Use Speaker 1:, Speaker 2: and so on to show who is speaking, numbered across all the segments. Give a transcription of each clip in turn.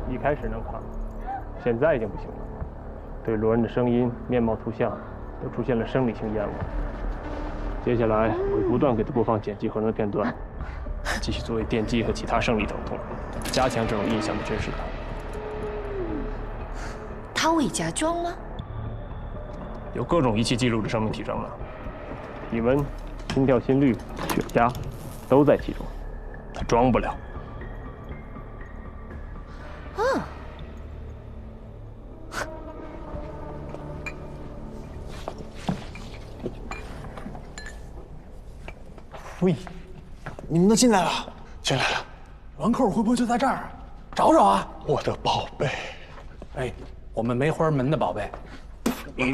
Speaker 1: 一开始能扛，现在已经不行了。对罗恩的声音、面貌、图像都出现了生理性厌恶。接下来我会不断给他播放剪辑合成的片段，继续作为电击和其他生理疼痛，加强这种印象的真实感。
Speaker 2: 他伪假装了？
Speaker 1: 有各种仪器记录着生命体征了，体温、心跳、心率、血压都在其中，他装不了。
Speaker 2: 嗯。
Speaker 3: 喂，你们都进来了？
Speaker 4: 进来了。
Speaker 3: 软口会不会就在这儿？找找啊！
Speaker 4: 我的宝贝。
Speaker 3: 哎，我们梅花门的宝贝。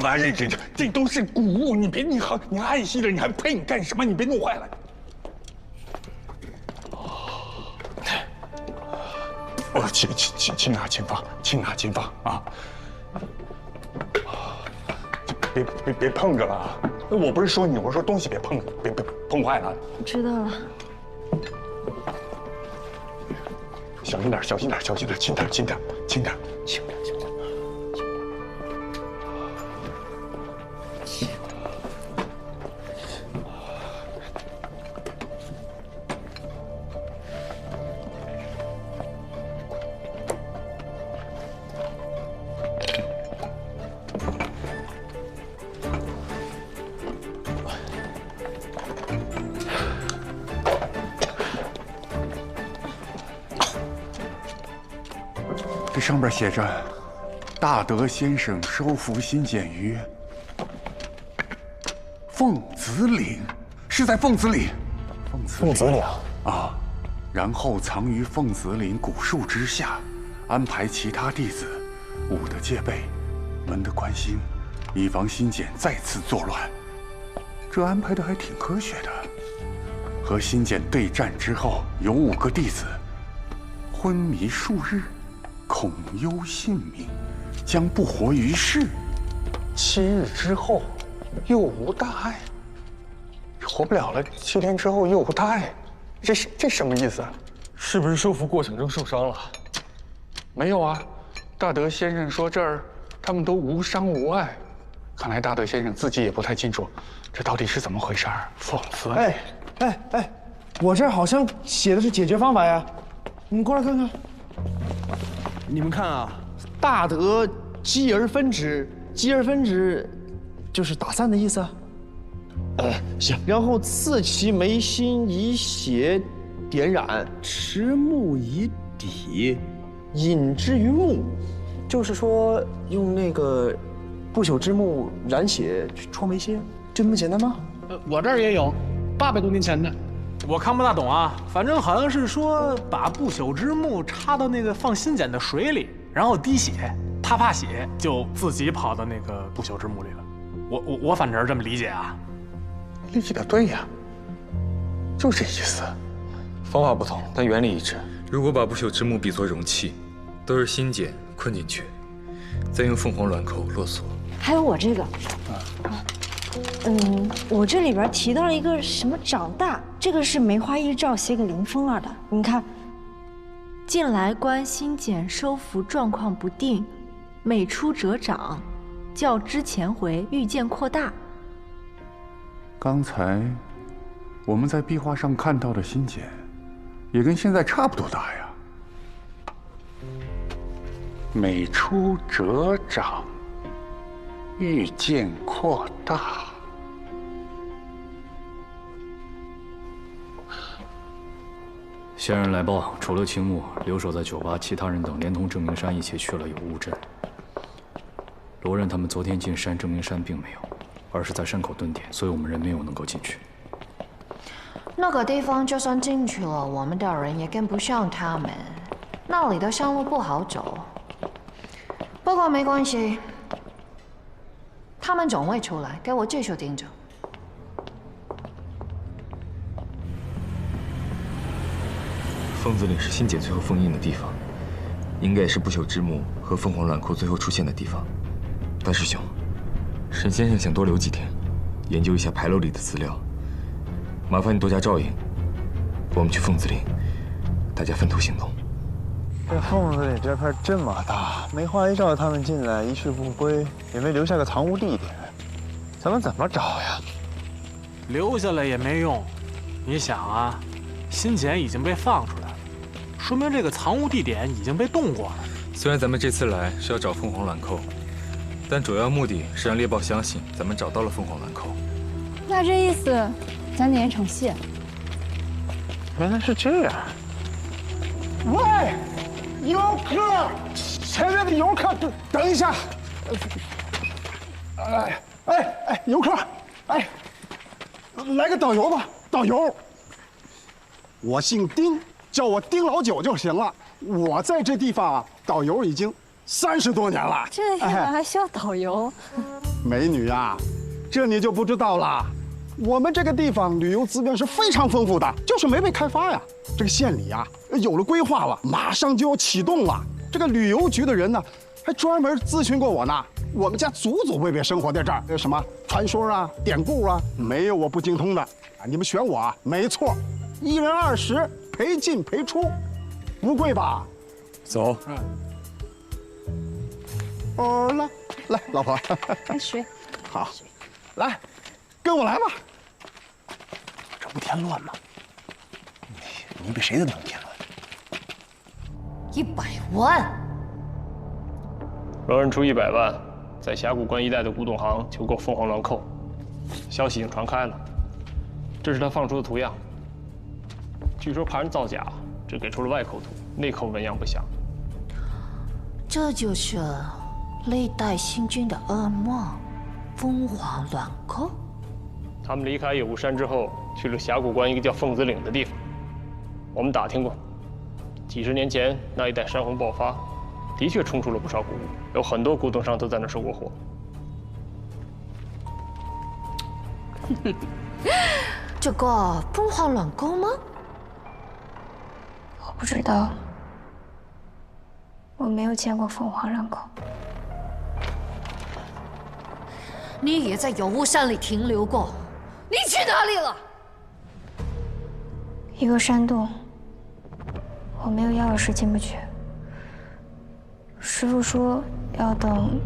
Speaker 4: 妈呀，这都是古物，你别你爱惜了，你还配你干什么？你别弄坏了。哦，轻拿轻放，轻拿轻放啊！别碰着了啊！我不是说你，我说东西别碰，别碰坏了。
Speaker 2: 知道了。
Speaker 4: 小心点，小心点，小心点，轻点，轻点，轻点，轻点，轻点。
Speaker 5: 这上边写着：“大德先生收服新简于凤子岭，是在凤子岭。
Speaker 3: 凤子岭
Speaker 5: 啊，然后藏于凤子岭古树之下，安排其他弟子武的戒备，文的关心，以防新简再次作乱。这安排的还挺科学的。和新简对战之后，有5个弟子昏迷数日。”恐忧性命，将不活于世。
Speaker 4: 7日之后，又无大碍。活不了了，7天之后又无大碍，这什么意思啊？
Speaker 6: 是不是收服过程中受伤了？
Speaker 4: 没有啊，大德先生说这儿他们都无伤无碍。看来大德先生自己也不太清楚，这到底是怎么回事儿。讽刺！
Speaker 3: 哎，我这儿好像写的是解决方法呀，你们过来看看。你们看啊，大德积而分之，积而分之，就是打散的意思啊。行。然后刺其眉心，以血点染，持木以底，引之于目，就是说用那个不朽之木染血去戳眉心，就那么简单吗？
Speaker 7: 我这儿也有，800多年前的。我看不大懂啊，反正好像是说把不朽之木插到那个放新简的水里，然后滴血，他怕血就自己跑到那个不朽之木里了。我反正是这么理解啊。
Speaker 4: 理解的对呀，就这意思。
Speaker 6: 方法不同，但原理一致。如果把不朽之木比作容器，都是新简困进去，再用凤凰卵口落锁。
Speaker 2: 还有我这个，我这里边提到了一个什么长大，这个是梅花易照写给林风儿的。你看，近来观新简收服状况不定，每出者长，较之前回愈见扩大。
Speaker 5: 刚才我们在壁画上看到的新简，也跟现在差不多大呀。每出者长，愈见扩大。
Speaker 8: 仙人来报，除了青木留守在酒吧，其他人等连同郑明山一起去了有雾镇。罗任他们昨天进山，郑明山并没有，而是在山口蹲点，所以我们人没有能够进去。
Speaker 2: 那个地方就算进去了，我们的人也跟不上他们。那里的山路不好走。不过没关系，他们总会出来，给我继续盯着。
Speaker 6: 凤子岭是新简最后封印的地方，应该也是不朽之木和凤凰卵库最后出现的地方。大师兄，沈先生想多留几天，研究一下牌楼里的资料。麻烦你多加照应，我们去凤子岭，大家分头行动。
Speaker 3: 这缝子里这片这么大，梅花一照他们进来一去不归，也没留下个藏污地点，咱们怎么找呀？
Speaker 7: 留下来也没用。你想啊，新简已经被放出来了，说明这个藏污地点已经被动过了。
Speaker 6: 虽然咱们这次来是要找凤凰卵扣，但主要目的是让猎豹相信咱们找到了凤凰卵扣。
Speaker 9: 那这意思，咱得演场戏。
Speaker 3: 原来是这样。喂，游客，前面的游客，等一下。游客，来个导游吧，导游。我姓丁，叫我丁老九就行了。我在这地方啊，导游已经30多年了。
Speaker 9: 这地方还需要导游？
Speaker 3: 美女啊，这你就不知道了。我们这个地方旅游资源是非常丰富的，就是没被开发呀。这个县里啊，有了规划了，马上就要启动了。这个旅游局的人呢，还专门咨询过我呢。我们家祖祖辈辈生活在这儿，有什么传说啊、典故啊，没有我不精通的。你们选我啊，没错，1人20，陪进陪出，不贵吧？走。来，老婆。
Speaker 9: 来水。
Speaker 3: 好，来，跟我来吧。这不添乱吗？你比谁都能添乱。
Speaker 9: 100万。
Speaker 1: 罗人出100万，在峡谷关一带的古董行求购凤凰卵扣，消息已经传开了。这是他放出的图样，据说怕人造假，只给出了外口图，内口纹样不详。
Speaker 2: 这就是历代星君的噩梦，凤凰卵扣。
Speaker 1: 他们离开野雾山之后，去了峡谷关一个叫凤子岭的地方。我们打听过，几十年前那一带山洪爆发，的确冲出了不少古物，有很多古董商都在那收过货。
Speaker 2: 这个凤凰卵扣吗？
Speaker 9: 我不知道，我没有见过凤凰卵扣。
Speaker 2: 你也在有雾山里停留过，你去哪里了？
Speaker 9: 一个山洞，我没有钥匙进不去。师傅说要等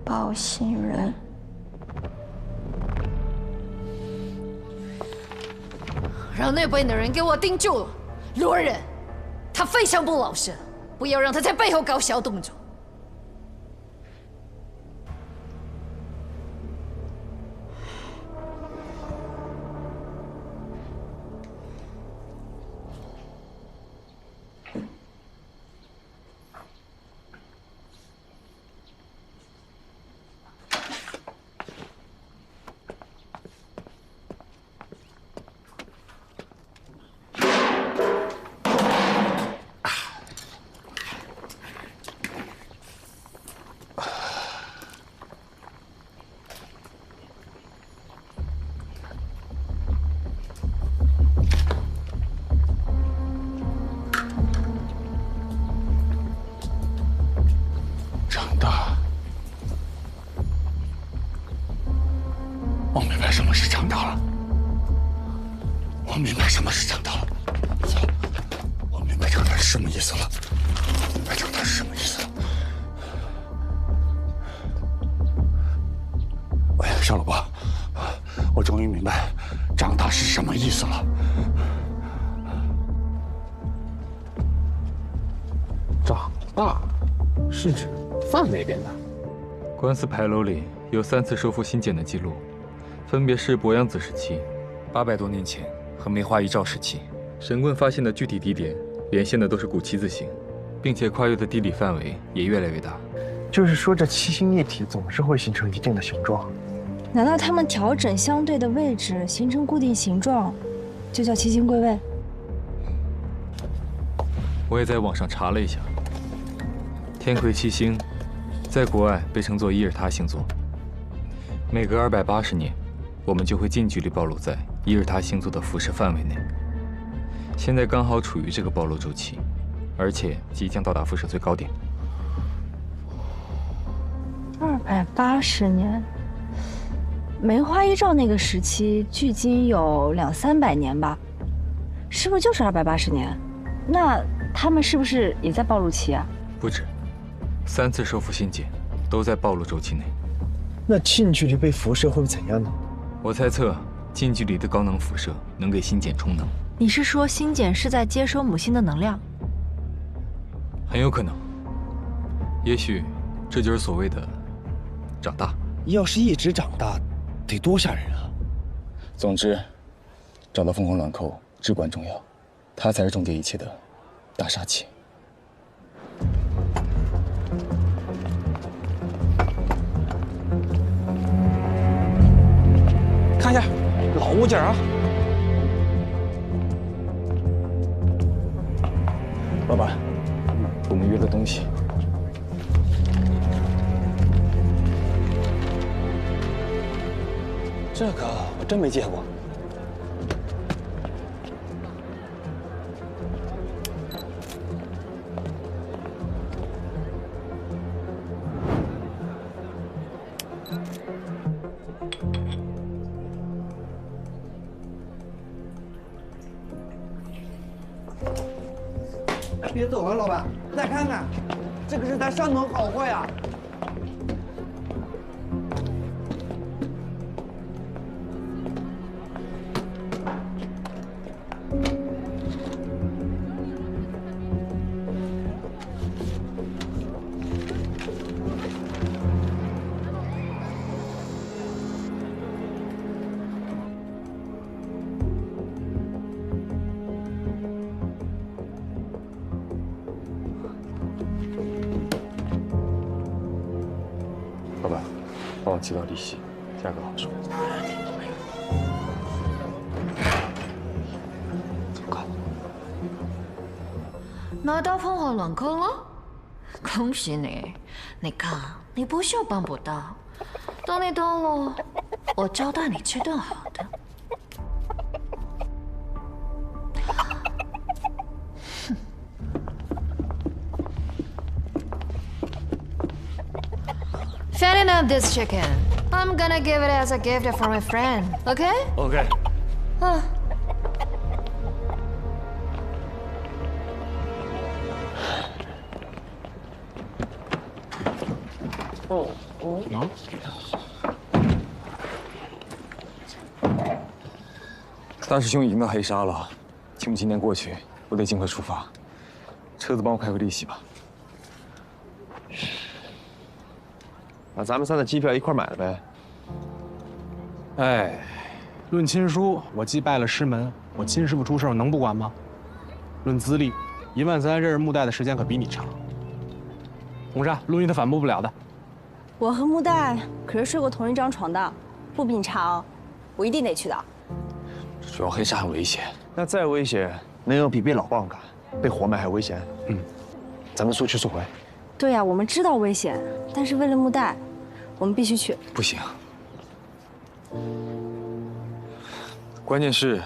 Speaker 9: 报信人。
Speaker 2: 让那边的人给我盯住了，罗人，他非常不老实，不要让他在背后搞小动作。
Speaker 5: 我明白什么是长大了，我明白什么是长大了。走，我明白长大是什么意思了，我明白长大是什么意思了。喂，邵老伯，我终于明白长大是什么意思了。
Speaker 1: 长大是指范那边的。
Speaker 6: 官司牌楼里有3次收复新简的记录。分别是鄱阳子时期、800多年前和梅花一照时期。神棍发现的具体地点连线的都是古7字形，并且跨越的地理范围也越来越大。
Speaker 3: 就是说，这七星一体总是会形成一定的形状。
Speaker 2: 难道他们调整相对的位置，形成固定形状，就叫七星归位？
Speaker 6: 我也在网上查了一下，天魁七星在国外被称作伊尔他星座，每隔280年。我们就会近距离暴露在伊尔他星座的辐射范围内。现在刚好处于这个暴露周期，而且即将到达辐射最高点。
Speaker 2: 280年，梅花一照那个时期，距今有200-300年吧？是不是就是280年？那
Speaker 10: 他们是不是也在暴露期啊？
Speaker 6: 不止，3次收复新检，都在暴露周期内。
Speaker 3: 那近距离被辐射会不会怎样呢？
Speaker 6: 我猜测，近距离的高能辐射能给新检充能。
Speaker 2: 你是说新检是在接收母星的能量？
Speaker 6: 很有可能。也许，这就是所谓的长大。
Speaker 3: 要是一直长大，得多吓人啊！
Speaker 6: 总之，找到凤凰卵扣至关重要，它才是终结一切的大杀器。
Speaker 3: 看一下，老物件啊！
Speaker 6: 老板，我们约了东西。
Speaker 3: 这个我真没见过。
Speaker 11: 别走啊，老板，再看看，这个是咱山东好货呀。
Speaker 6: 老板，帮我寄到利息，价格好说。
Speaker 12: 拿到凤凰卵扣了，恭喜你！你看，你不是办不到，等你到了，我招待你吃顿好的。Fatting up this chicken. I'm gonna give it as a gift for my friend. Okay?
Speaker 6: OK。
Speaker 12: 啊。
Speaker 6: 大师兄已经到黑沙了，清明今天过去，我得尽快出发。车子帮我开个利息吧。
Speaker 3: 把咱们仨的机票一块买了呗。
Speaker 7: 哎，论亲疏，我既拜了师门，我亲师傅出事，我能不管吗？论资历，13000认识穆代的时间可比你长。红杉，陆毅他反驳不了的。
Speaker 10: 我和穆代可是睡过同一张床的，不比你差哦，我一定得去的。
Speaker 6: 主要黑沙很危险，
Speaker 3: 那再危险，能有比被老鸨赶、被活埋还危险？咱们速去速回。
Speaker 10: 对呀，我们知道危险，但是为了穆代，我们必须去。
Speaker 6: 不行。关键是，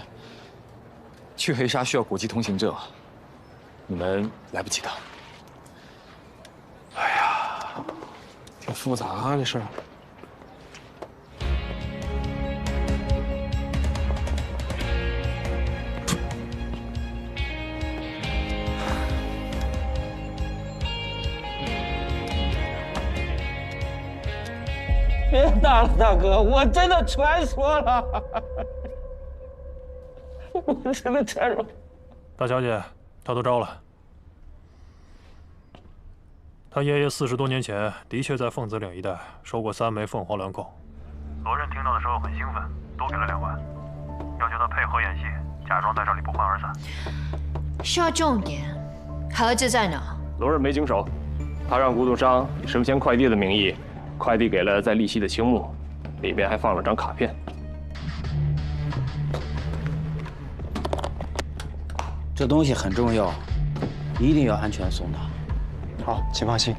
Speaker 6: 去黑沙需要国际通行证，你们来不及的。
Speaker 7: 哎呀，挺复杂啊，这事儿。
Speaker 11: 别打了，大哥，我真的传说了，我真的传说。
Speaker 13: 大小姐，他都招了。他爷爷40多年前的确在凤子岭一带收过3枚凤凰卵扣。罗任听到的时候很兴奋，多给了2万，要求他配合演戏，假装在这里不欢而散。
Speaker 12: 说重点，盒子在哪？
Speaker 1: 罗任没经手，他让古董商以生鲜快递的名义。快递给了在利息的青木，里面还放了张卡片。
Speaker 11: 这东西很重要，一定要安全送达。
Speaker 3: 好，请放心。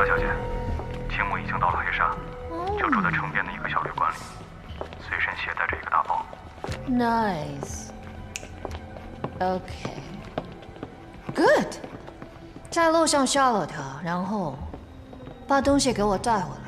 Speaker 6: 大小姐，青木已经到了黑沙，就住在城边的一个小旅馆里，随身携带着一个大包。
Speaker 12: Nice。OK。Good。在路上杀了他，然后把东西给我带回来。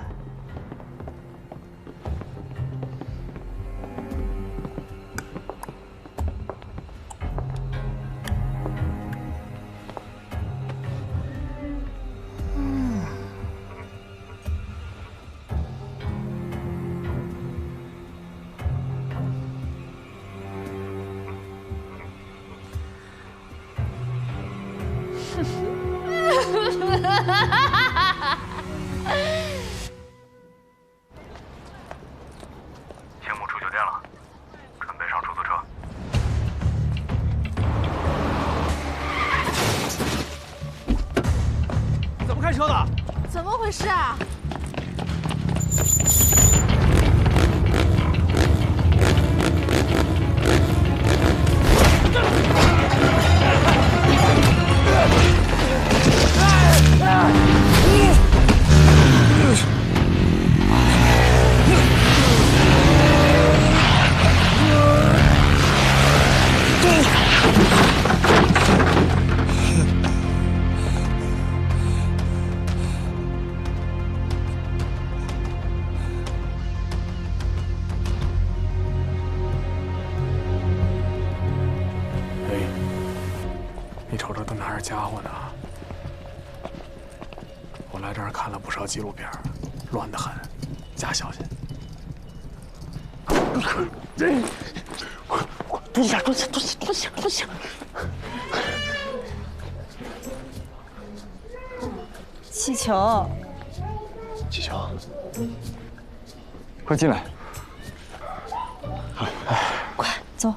Speaker 6: 青木出酒店了，准备上出租车。
Speaker 3: 怎么开车的？
Speaker 2: 怎么回事啊？
Speaker 7: 你瞅瞅都哪儿家伙呢？我来这儿看了不少纪录片，乱得很，加小心。
Speaker 3: 蹲下！
Speaker 10: 气球，
Speaker 6: 快进来！
Speaker 10: 快走。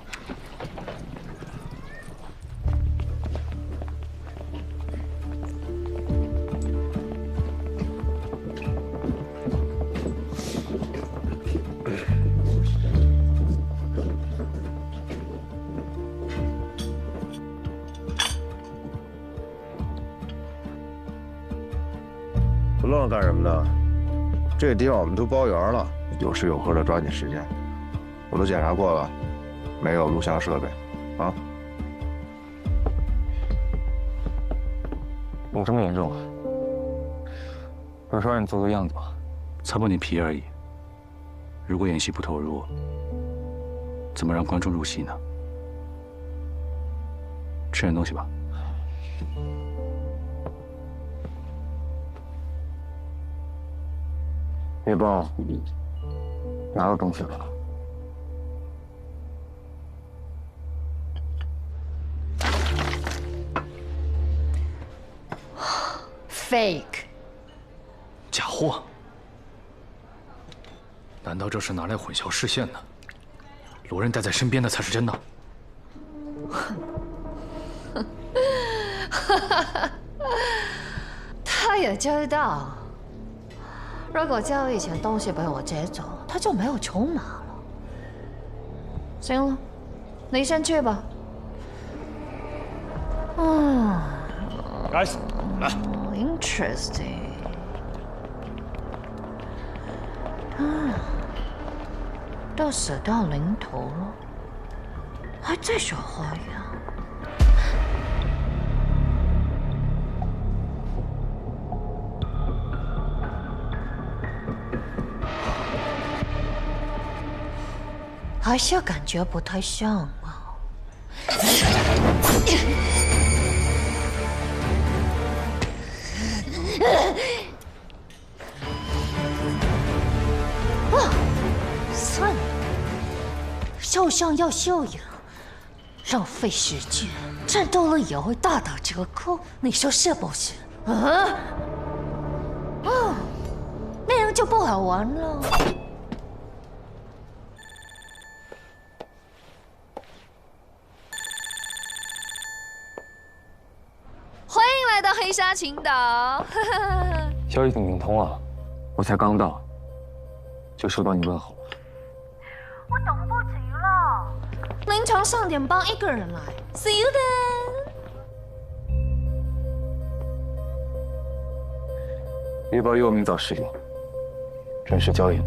Speaker 14: 不愣着干什么呢？这个地方我们都包圆了，有吃有喝的，抓紧时间。我都检查过了，没有录像设备，啊。
Speaker 6: 有这么严重啊？不是说让你做做样子吗？
Speaker 8: 擦破点皮而已。如果演戏不投入，怎么让观众入戏呢？吃点东西吧。
Speaker 6: 别帮我拿个东西吧。
Speaker 12: Fake。
Speaker 8: 假货。难道这是拿来混淆视线的？罗任带在身边的才是真的。
Speaker 12: 他也知道。如果交易前东西被我劫走，他就没有筹码了。行了，你先去吧。
Speaker 3: 来
Speaker 12: ，interesting。都死到临头了，还在耍花样。还是感觉不太像啊。算了，受伤要休养，浪费时间，战斗力也会大打折扣，你说是不是？那样就不好玩了。
Speaker 15: 欢迎来到黑沙群岛。
Speaker 6: 消息挺灵通啊，我才刚到，就收到你问候。
Speaker 15: 我等不及了。
Speaker 12: 凌晨3点半一个人来 ，See you then。
Speaker 6: 猎豹又名早失灵，正式交易。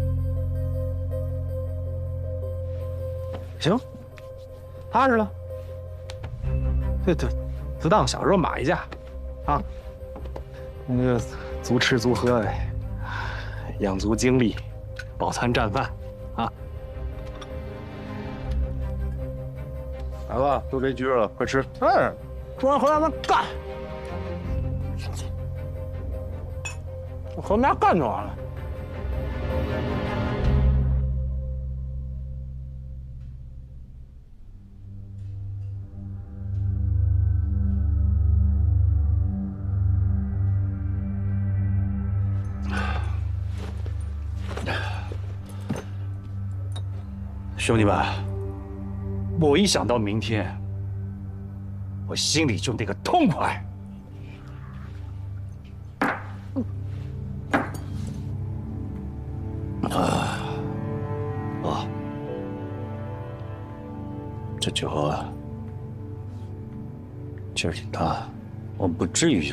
Speaker 3: 行，踏实了。就当小时候买一架，啊，那个足吃足喝的，养足精力，饱餐战饭，啊。
Speaker 14: 来吧，都别拘着了，快吃。
Speaker 3: 哎，吃完回来咱干。和我们家干就完了。
Speaker 16: 兄弟们，我一想到明天，我心里就那个痛快。这酒啊，劲儿挺大，我不至于。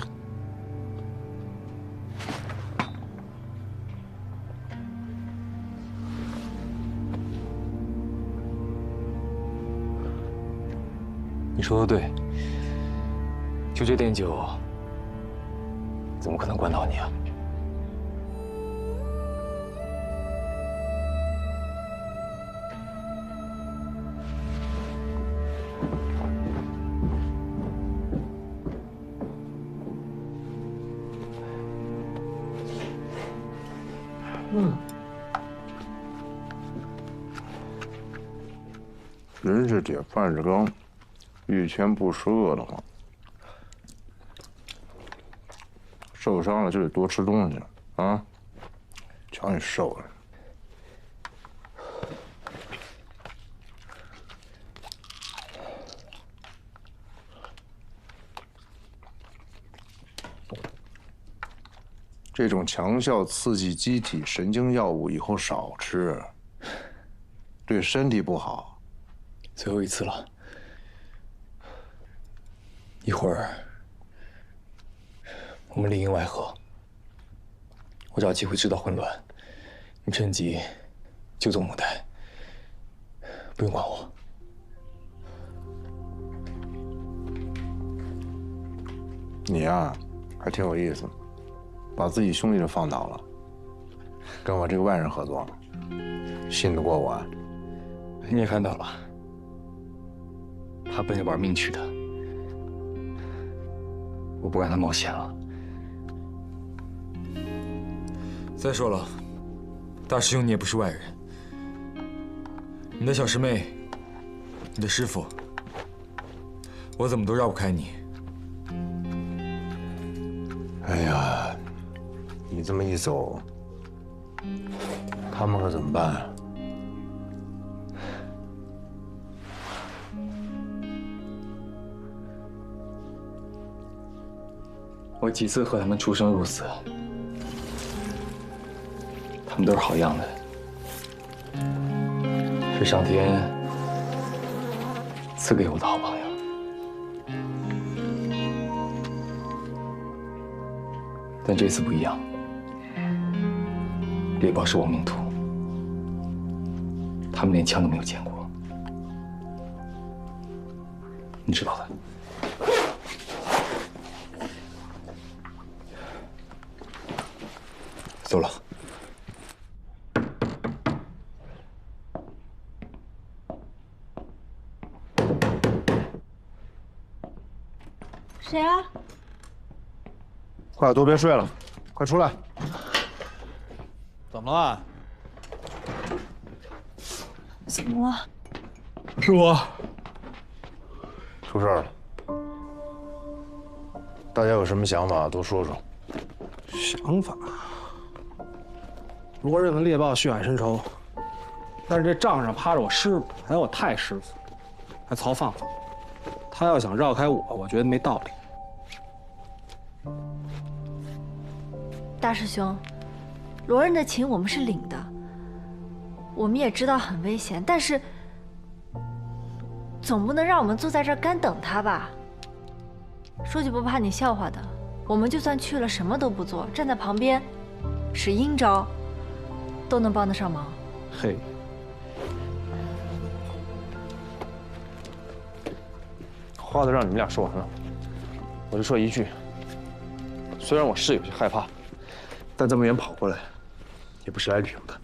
Speaker 6: 你说的对，就这点酒，怎么可能灌倒你啊？
Speaker 14: 人是铁，饭是钢，遇钱不吃饿得慌。受伤了就得多吃东西啊！瞧你瘦的。这种强效刺激机体神经药物以后少吃，对身体不好。
Speaker 6: 最后一次了，一会儿我们里应外合，我找机会制造混乱，你趁机救走母带，不用管我。
Speaker 14: 你呀，还挺有意思，把自己兄弟都放倒了，跟我这个外人合作，信得过我啊？
Speaker 6: 你也看到了。他奔着玩命去的，我不让他冒险了。再说了，大师兄你也不是外人，你的小师妹，你的师傅，我怎么都绕不开你。
Speaker 14: 哎呀，你这么一走，他们可怎么办啊？
Speaker 6: 我几次和他们出生入死，他们都是好样的，是上天赐给我的好朋友。但这次不一样，猎豹是亡命徒，他们连枪都没有见过，你知道的。走了。
Speaker 10: 谁啊？
Speaker 14: 快都别睡了，快出来！
Speaker 3: 怎么了？
Speaker 10: 怎么了？
Speaker 3: 师傅，
Speaker 14: 出事了。大家有什么想法都说说。
Speaker 3: 想法？罗任和猎豹血海深仇，但是这账上趴着我师傅，还有我太师傅，还曹放。他要想绕开我，我觉得没道理。
Speaker 2: 大师兄，罗任的情我们是领的，我们也知道很危险，但是总不能让我们坐在这儿干等他吧？说句不怕你笑话的，我们就算去了什么都不做，站在旁边，使阴招，都能帮得上忙。
Speaker 3: 嘿，话都让你们俩说完了，我就说一句，虽然我是有些害怕，但这么远跑过来，也不是来旅游的。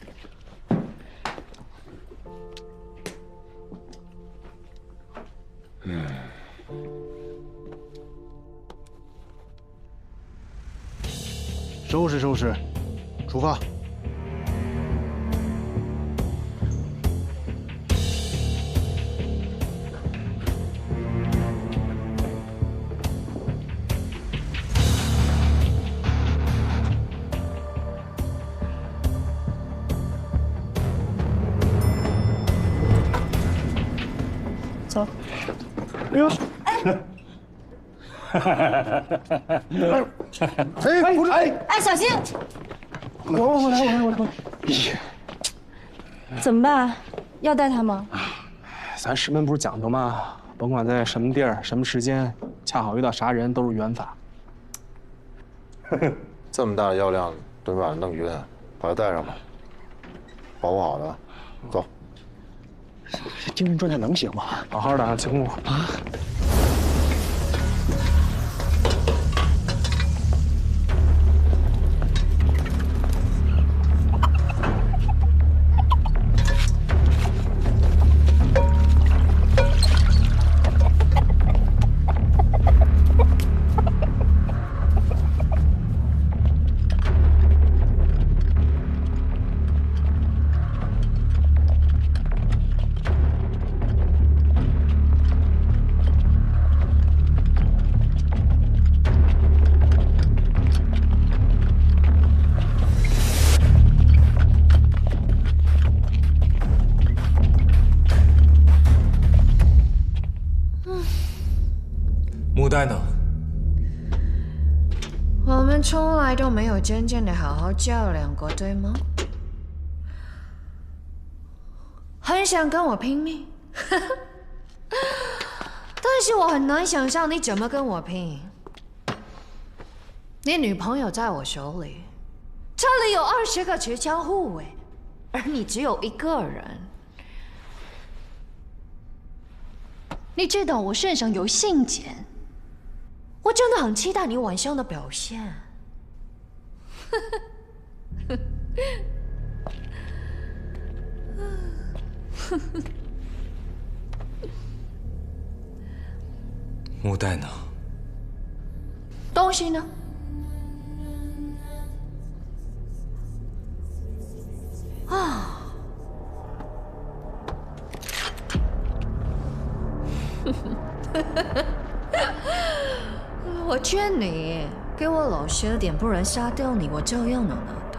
Speaker 3: 收拾收拾，出发。走。哎呦！哎，不是，
Speaker 10: 哎，小心！
Speaker 3: 我来。
Speaker 10: 怎么办？要带他吗？
Speaker 7: 咱师门不是讲究吗？甭管在什么地儿、什么时间，恰好遇到啥人，都是缘法。
Speaker 14: 这么大的药量，都把人弄晕，把他带上吧，保护好他。走。
Speaker 7: 这精神状态能行吗？好好的，请我啊。
Speaker 6: 木代呢？
Speaker 12: 我们从来都没有真正的好好较量过，对吗？很想跟我拼命，但是我很难想象你怎么跟我拼。你女朋友在我手里，这里有20个持枪护卫，而你只有1个人。你知道我身上有信件。我真的很期待你晚上的表现。
Speaker 6: 木代呢？
Speaker 12: 东西呢？啊！我劝你给我老实点，不然杀掉你，我照样能拿到。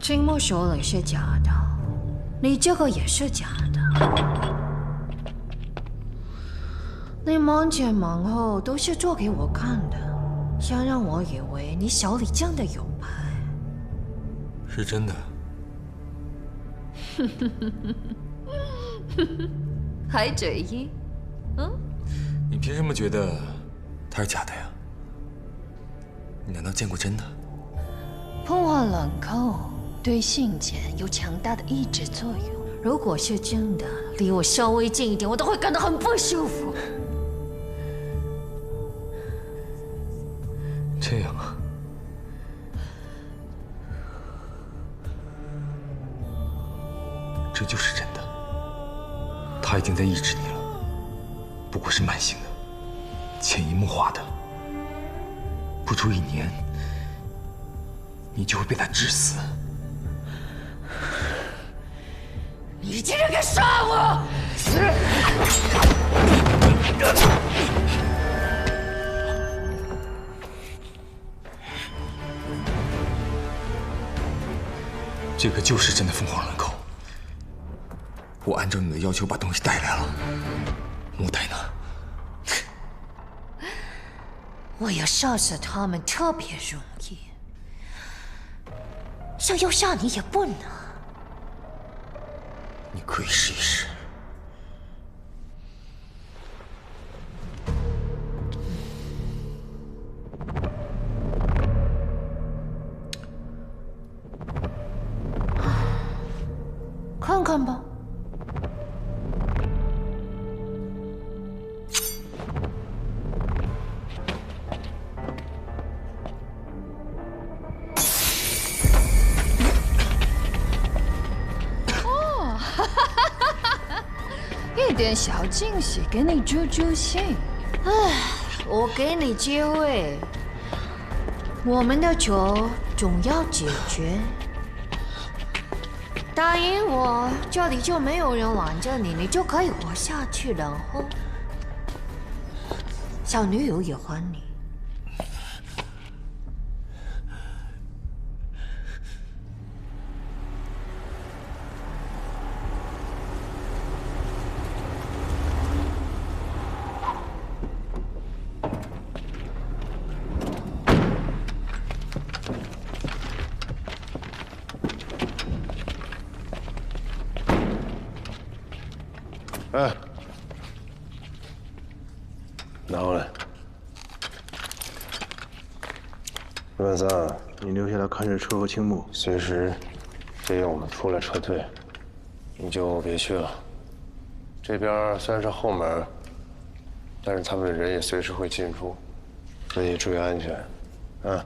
Speaker 12: 青木首领是假的，你这个也是假的。你忙前忙后都是做给我看的，想让我以为你手里真的有牌。
Speaker 6: 是真的。
Speaker 12: 还嘴硬？嗯？
Speaker 6: 你凭什么觉得它是假的呀？你难道见过真的？
Speaker 12: 碰换冷扣对信件有强大的抑制作用。如果是真的，离我稍微近一点，我都会感到很不舒服。
Speaker 6: 这样啊？这就是真的。他已经在抑制你了，不过是慢性的、潜移默化的。不出1年，你就会被他致死。
Speaker 12: 你竟然敢杀我！
Speaker 6: 这个就是真的凤凰鸾口。我按照你的要求把东西带来了，木袋呢？
Speaker 12: 我要杀死他们特别容易，想要杀你也不能。
Speaker 6: 你可以试一试。
Speaker 12: 看看吧。
Speaker 15: 一点小惊喜，给你助助兴。
Speaker 12: 唉，我给你机会，我们的仇总要解决。答应我，这里就没有人拦着你，你就可以活下去，然后小女友也还你。
Speaker 3: 哎，拿过来。刘半三，你留下来看着车和青木，随时接应我们出来撤退。你就别去了。这边虽然是后门，但是他们的人也随时会进出，所以注意安全。啊。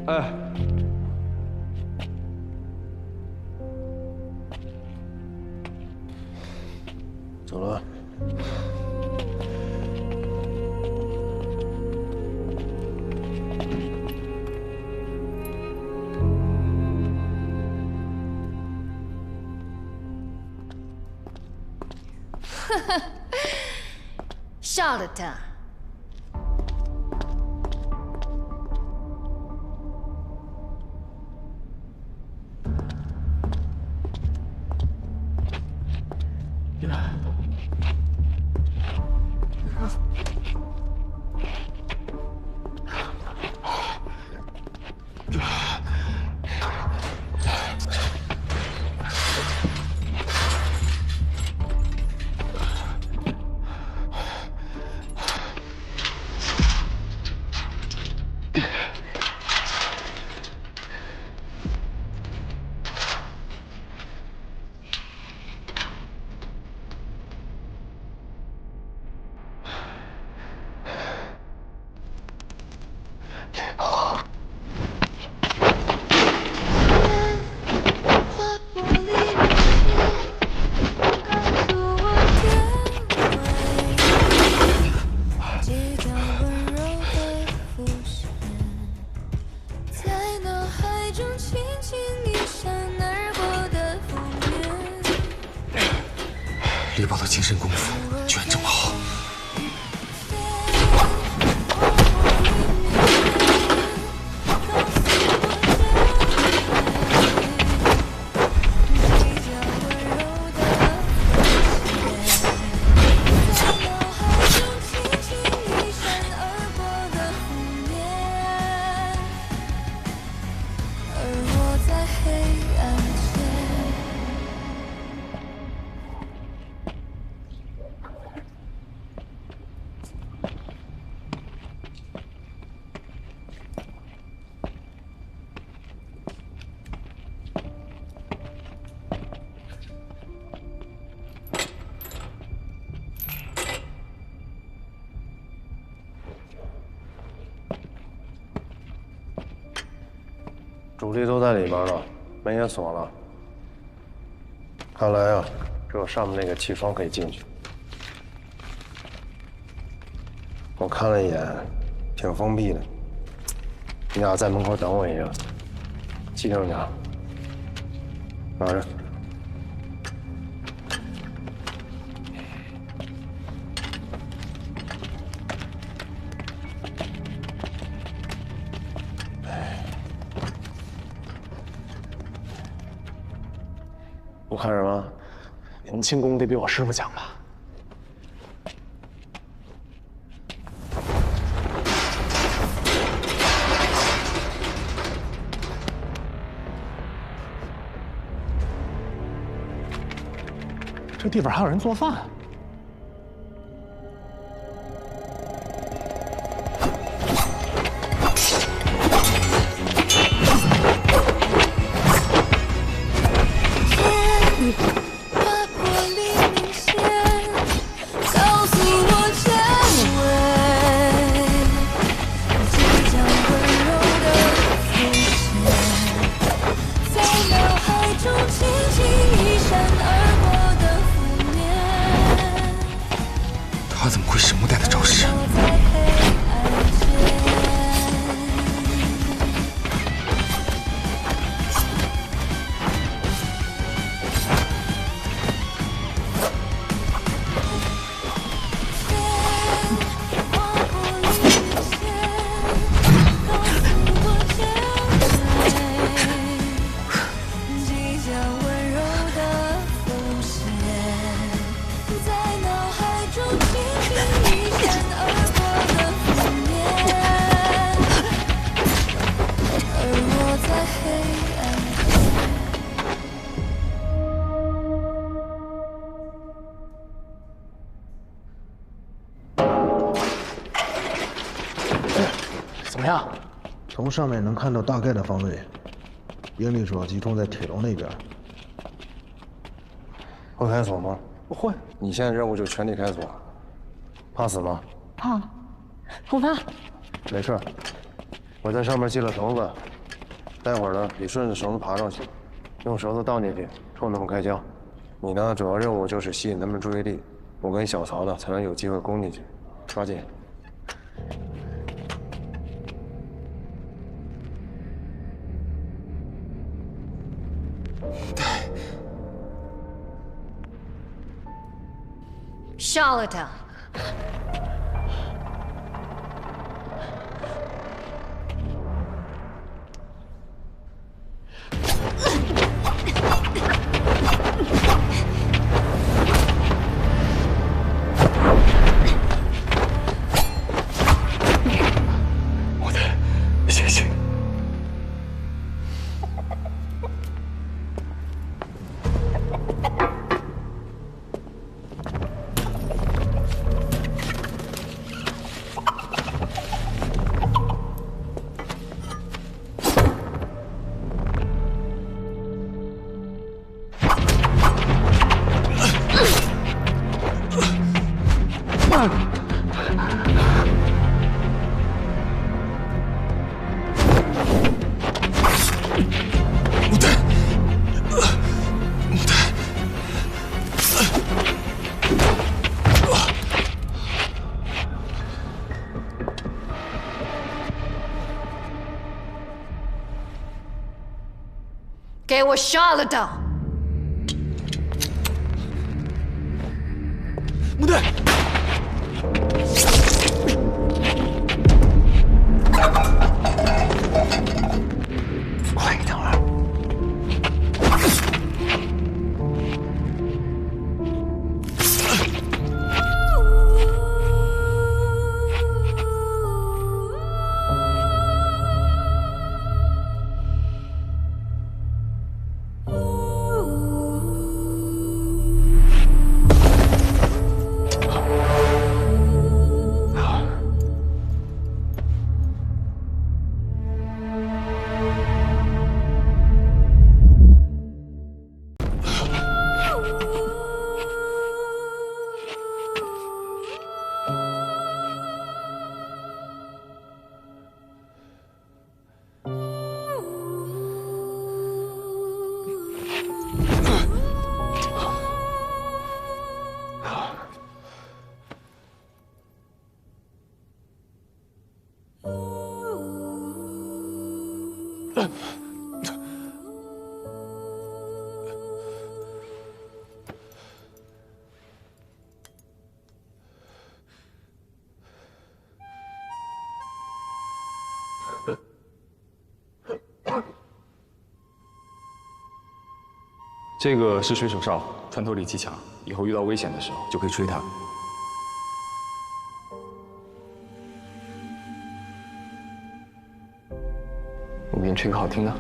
Speaker 3: 哎，走了。
Speaker 12: 呵呵，杀了他。
Speaker 6: 李宝的近身功夫居然这么好。主力都在里边了，门也锁了。
Speaker 14: 看来啊，只有上面那个气窗可以进去。我看了一眼，挺封闭的。你俩在门口等我一下，记着点，拿着。我看什么？
Speaker 3: 您轻功得比我师傅强吧？这地方还有人做饭。
Speaker 6: 他怎么会是木代的招式？
Speaker 3: 怎么样？
Speaker 14: 从上面能看到大概的方位，兵力主要集中在铁楼那边。会开锁吗？
Speaker 3: 我会。
Speaker 14: 你现在任务就全力开锁。怕死吗？
Speaker 10: 怕，不怕。
Speaker 14: 没事，我在上面系了绳子，待会儿呢，你顺着绳子爬上去，用舌头倒进去，冲他们开枪。你呢，主要任务就是吸引他们注意力，我跟小曹呢才能有机会攻进去，抓紧。
Speaker 12: Charlotte。
Speaker 6: 我的，谢谢。
Speaker 12: 给我杀了他！
Speaker 6: 木队，
Speaker 3: 快一点儿！
Speaker 6: 这个是吹手哨，穿透力极强，以后遇到危险的时候就可以吹它。你给你吹个好听的。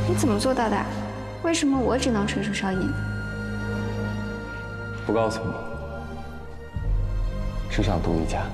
Speaker 9: 你怎么做到的？为什么我只能吹出哨音？
Speaker 6: 不告诉你，世上独一家。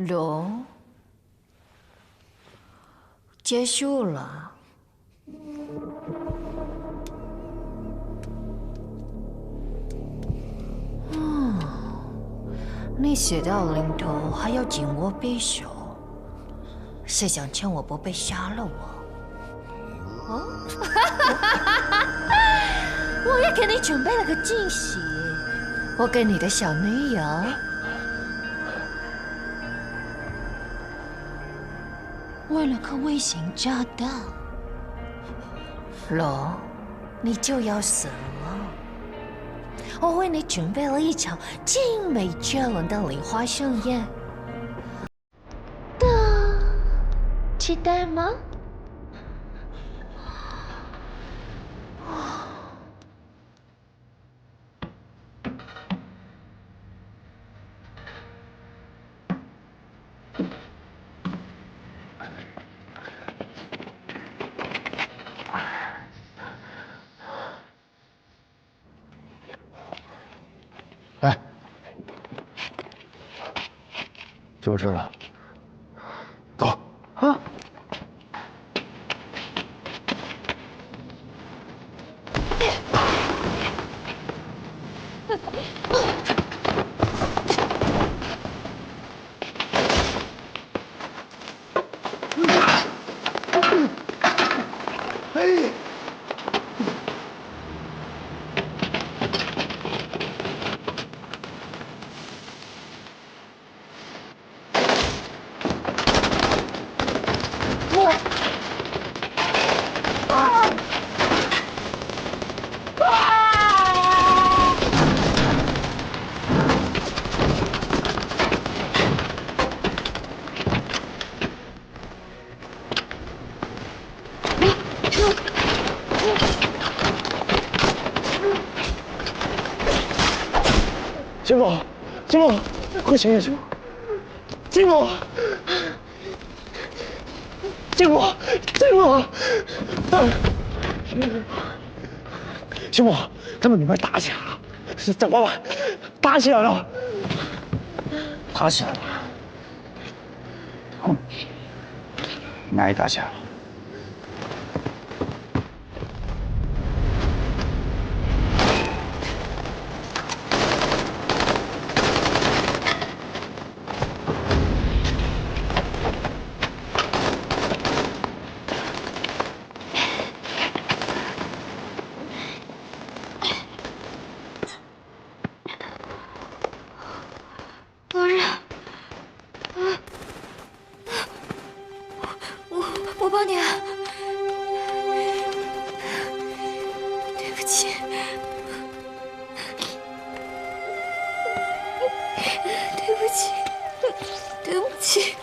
Speaker 12: 龙，结束了。你写到临头还要紧握匕首，是想趁我不备杀了我？哦，我也给你准备了个惊喜，我给你的小女友。 为了颗微型炸弹，龙，你就要死了。我为你准备了一场精美绝伦的梨花盛宴，期待吗？
Speaker 3: 哎，就这了，走啊！哎。 金某，金某，快醒醒！金某，金某，金某，金某，他们里面打起来了，是怎么办？打起来了，打起来了，哪里打起来了？
Speaker 12: 我帮你啊！对不起，对不起，对不起。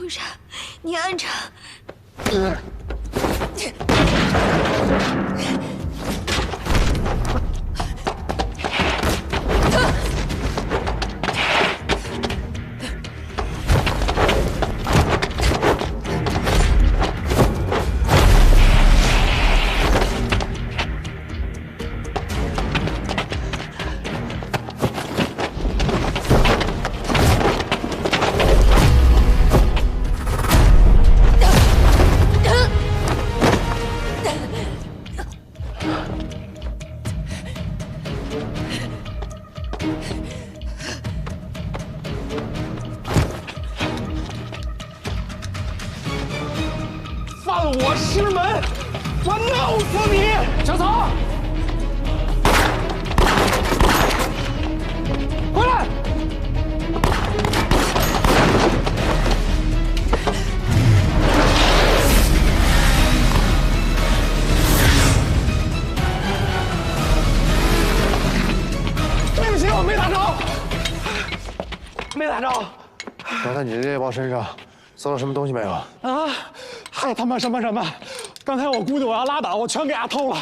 Speaker 17: 同山，你按着。
Speaker 3: 犯我师门，我弄死你！小曹，回来！对不起，我没打着，没打着。
Speaker 14: 刚才你的猎豹身上搜到什么东西没有？
Speaker 3: 啊！还他妈什么什么！刚才我估计我要拉倒，我全给他偷了。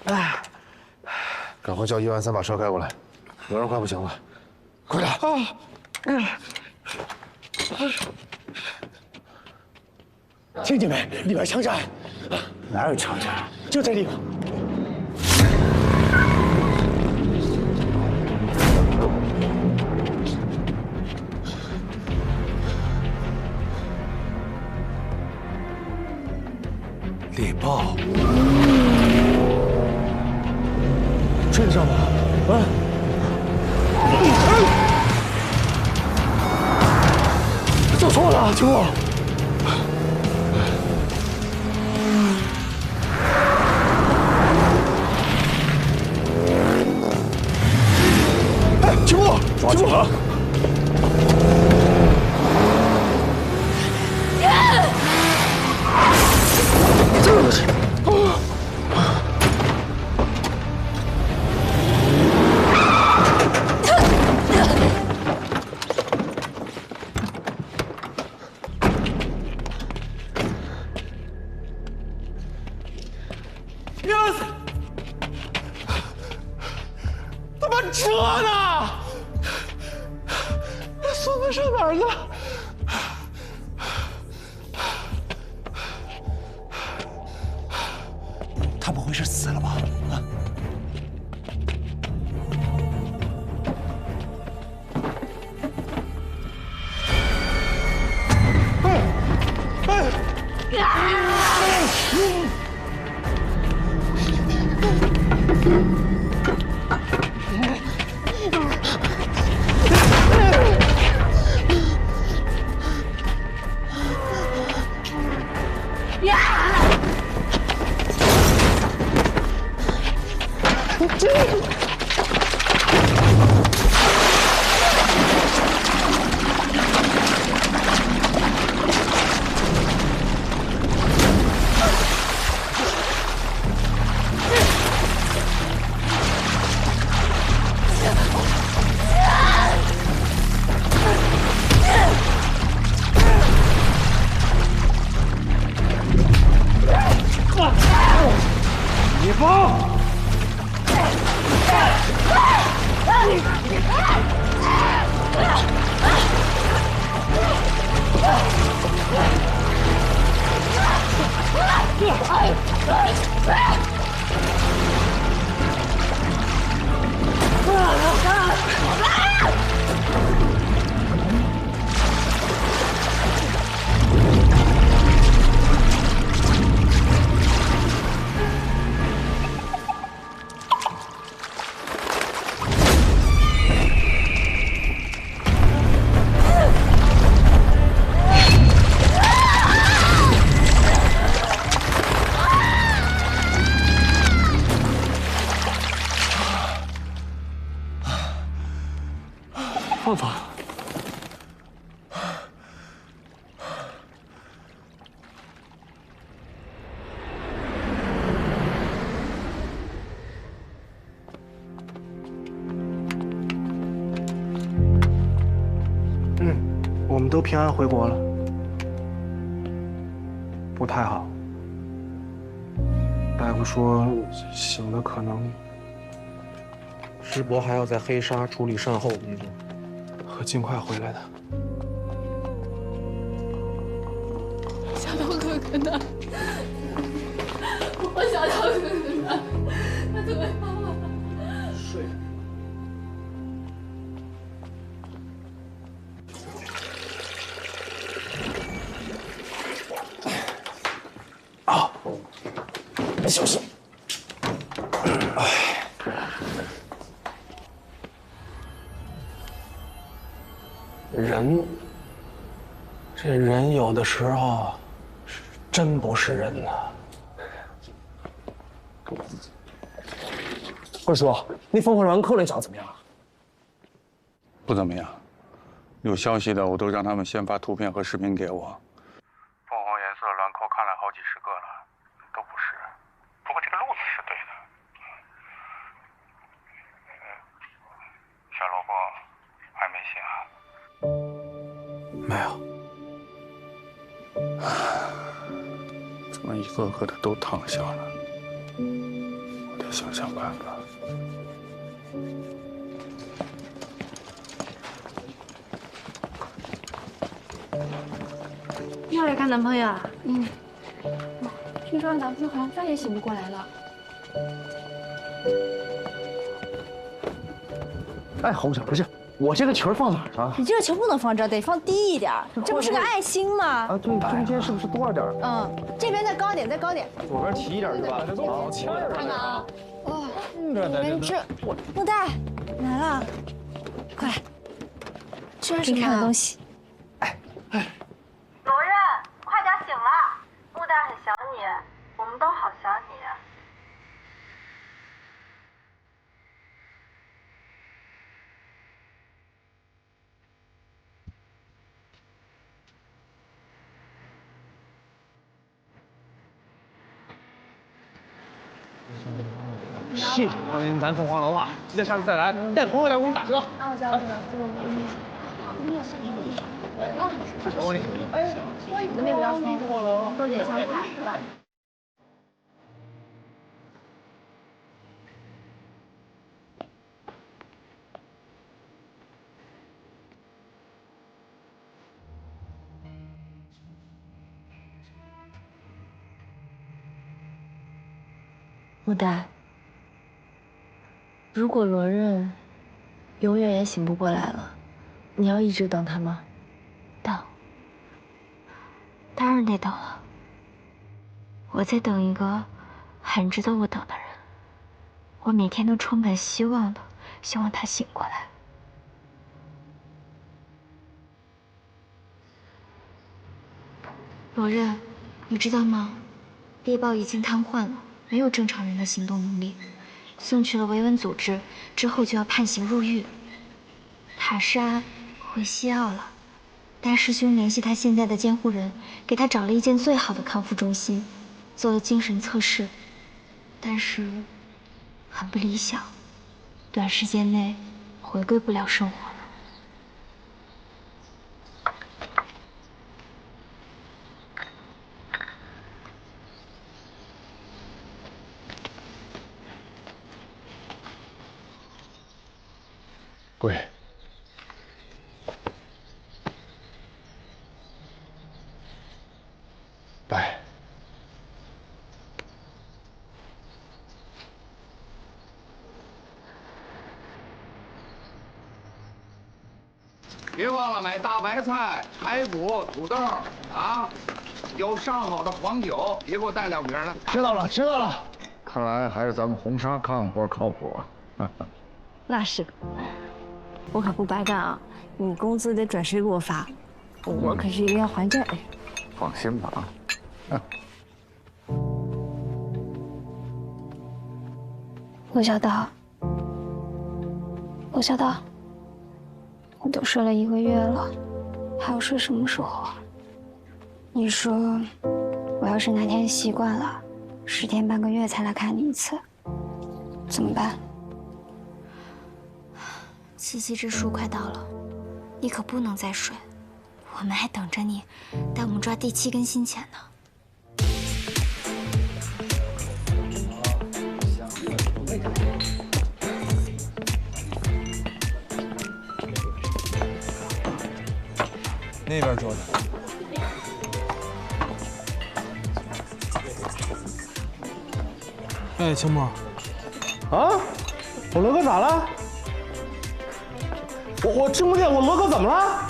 Speaker 3: 哎，
Speaker 14: 赶快叫113把车开过来，有人快不行了，快点！
Speaker 3: 听见没？里边枪战。
Speaker 16: 哪有枪战？
Speaker 3: 就这地方。
Speaker 16: 猎豹，
Speaker 3: 追得上吗？啊！走错了，秋木。哎，秋木，
Speaker 16: 抓紧了！
Speaker 3: 他妈车呢？那孙子上哪儿了？他不会是死了吧？啊！
Speaker 16: 野豹！
Speaker 3: 们都平安回国了，不太好。大夫说，醒的可能师伯还要在黑沙处理善后工作，会尽快回来的。
Speaker 15: 小刀哥哥呢？我小刀哥哥呢？他怎么帮我了？
Speaker 3: 睡。啊，小心。这人有的时候是真不是人呐。二叔，那凤凰软扣那找怎么样？
Speaker 4: 不怎么样，有消息的我都让他们先发图片和视频给我。凤凰颜色软扣看了好几十个了，都不是。不过这个路子是对的。小萝卜还没醒啊？
Speaker 3: 没有。
Speaker 4: 怎么一个个的都躺下了？我得想想办法。
Speaker 9: 又来看男朋友啊？嗯。听说男朋友好像再也醒不过来了。
Speaker 3: 哎，红婶，不是我这个球放哪儿啊？
Speaker 10: 你这个球不能放这儿，得放低一点。这不是个爱心吗？
Speaker 3: 啊，对，中间是不是多了点？
Speaker 10: 这边再高点，再高点。
Speaker 3: 左边提一点是吧？好，轻点
Speaker 10: 看看啊！哇，
Speaker 15: 没
Speaker 10: 吃。木代来了，快来，
Speaker 15: 这是什么？
Speaker 10: 给你看看东西。
Speaker 17: 罗刃，快点醒了！木代很想你，我们都好想你。
Speaker 3: 谢谢咱凤凰楼啊！记得下次再来，带朋友来我们打车。
Speaker 9: 啊，我知道，你也是。那边比较舒服，多点香菜是吧？
Speaker 2: 木代，如果罗刃永远也醒不过来了，你要一直等他吗？
Speaker 12: 等，当然得等了。我在等一个很值得我等的人，我每天都充满希望的，希望他醒过来。罗刃，你知道吗？猎豹已经瘫痪了，没有正常人的行动能力，送去了维稳组织，之后就要判刑入狱。塔莎回西澳了，大师兄联系他现在的监护人，给他找了一间最好的康复中心，做了精神测试，但是很不理想，短时间内回归不了生活了。
Speaker 4: 跪。拜。
Speaker 18: 别忘了买大白菜、排骨、土豆啊！有上好的黄酒，别给我带两瓶了。
Speaker 3: 知道了，知道了。
Speaker 18: 看来还是咱们红沙干活靠谱啊。
Speaker 10: 那是，我可不白干啊！你工资得准时给我发，我可是一个要还债。
Speaker 18: 放心吧啊。
Speaker 9: 陆小刀，陆小刀，我都睡了1个月了，还要睡什么时候啊？你说，我要是哪天习惯了，10天半个月才来看你一次，怎么办？7
Speaker 12: 夕之书快到了，你可不能再睡，我们还等着你带我们抓第7根新钱呢。
Speaker 19: 那边桌子。
Speaker 7: 哎，青木。
Speaker 3: 啊，我罗哥咋了？我听不见，我罗哥怎么了？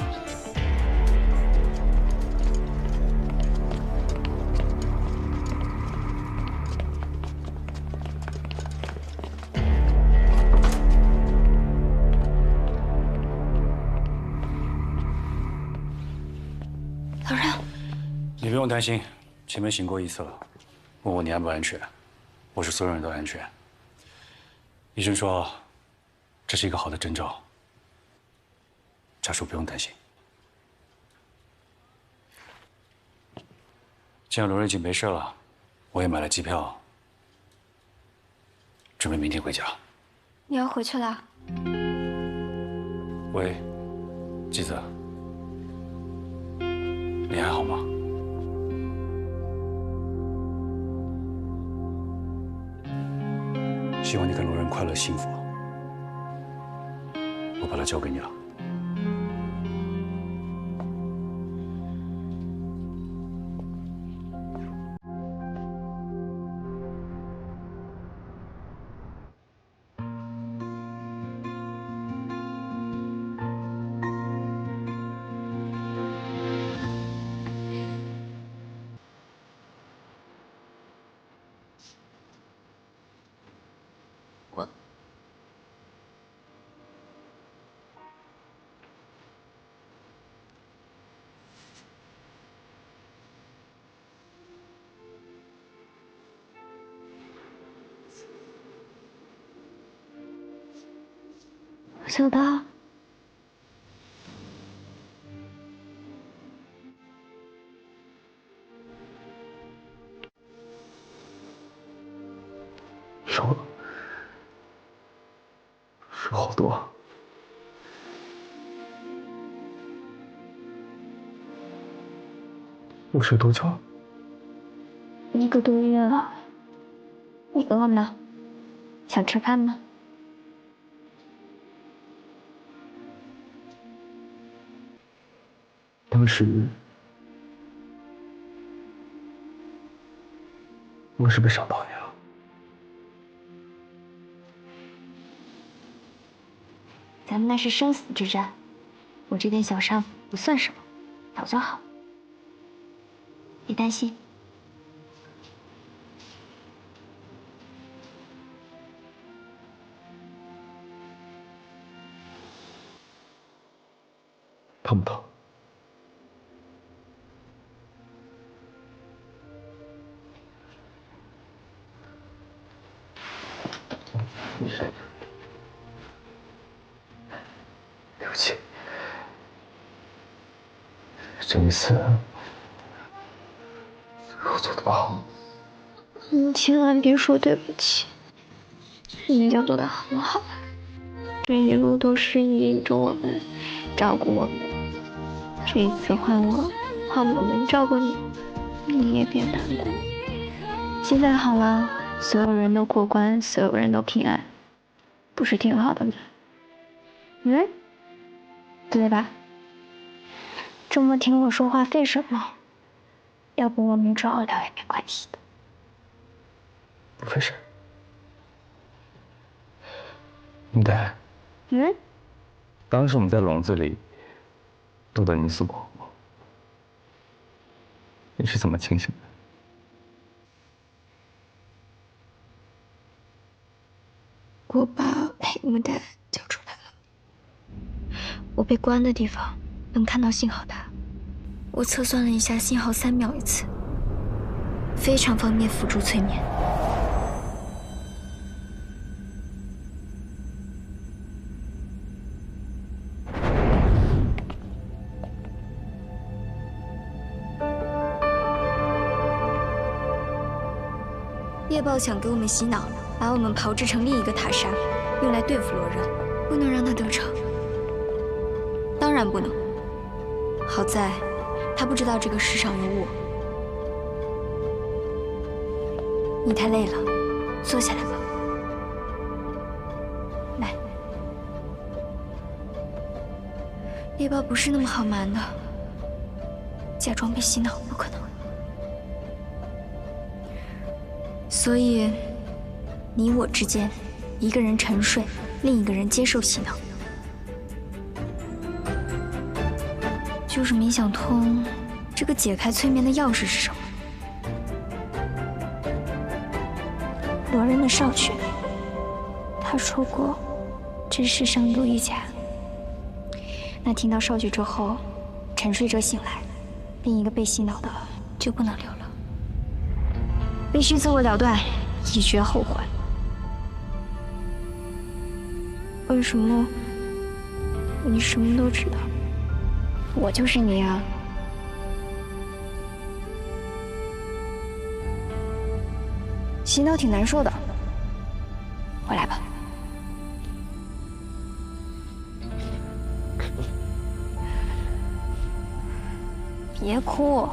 Speaker 12: 老任，
Speaker 8: 你不用担心，前面醒过一次了，问我你安不安全，我是所有人都安全。医生说，这是一个好的征兆。家属不用担心。既然罗仁已经没事了，我也买了机票，准备明天回家。
Speaker 12: 你要回去了？
Speaker 8: 喂，季子，你还好吗？希望你跟罗仁快乐幸福。我把他交给你了。
Speaker 12: 小刀，
Speaker 1: 瘦了，瘦好多。入睡多久了
Speaker 12: ？1个多月了。你饿吗？想吃饭吗？
Speaker 1: 当时我是不是伤到你了？
Speaker 12: 咱们那是生死之战，我这点小伤不算什么，早就好。别担心。
Speaker 1: 疼不疼？没事。对不起，这一次我做的不好。
Speaker 12: 你千万别说对不起，你已经做得很好了。这一路都是你领着我们，照顾我们。这一次换我们照顾你，你也别难过。现在好了，所有人都过关，所有人都平安，不是挺好的吗？嗯，对吧？这么听我说话费什么？要不我们之后聊也没关系的。
Speaker 1: 不费事。你带。
Speaker 12: 嗯？
Speaker 6: 当时我们在笼子里斗得你死我活，你是怎么清醒的？
Speaker 12: 我把黑木蛋交出来了。我被关的地方能看到信号塔，我测算了一下，信号3秒一次，非常方便辅助催眠。猎豹想给我们洗脑，把我们炮制成另一个塔莎，用来对付罗仁，不能让他得逞。当然不能。好在，他不知道这个世上有我。你太累了，坐下来吧。来，猎豹不是那么好瞒的，假装被洗脑不可能。所以，你我之间，一个人沉睡，另一个人接受洗脑。 就是没想通，这个解开催眠的钥匙是什么？罗人的少犬，他说过，这世上有一家。那听到少句之后，沉睡者醒来，另一个被洗脑的就不能留了，必须自我了断，以绝后患。为什么？你什么都知道？ 我就是你啊！洗脑挺难受的，我来吧。别哭，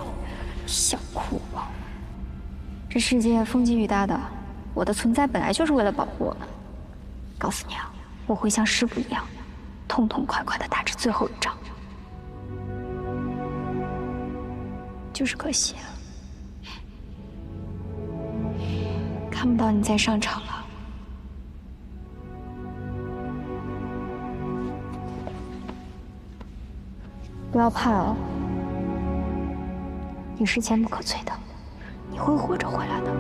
Speaker 12: 想哭啊！这世界风急雨大的，我的存在本来就是为了保护我们。告诉你啊，我会像师傅一样，痛痛快快的打这最后一仗。 就是可惜了，看不到你再上场了。不要怕哦，你是坚不可摧的，你会活着回来的。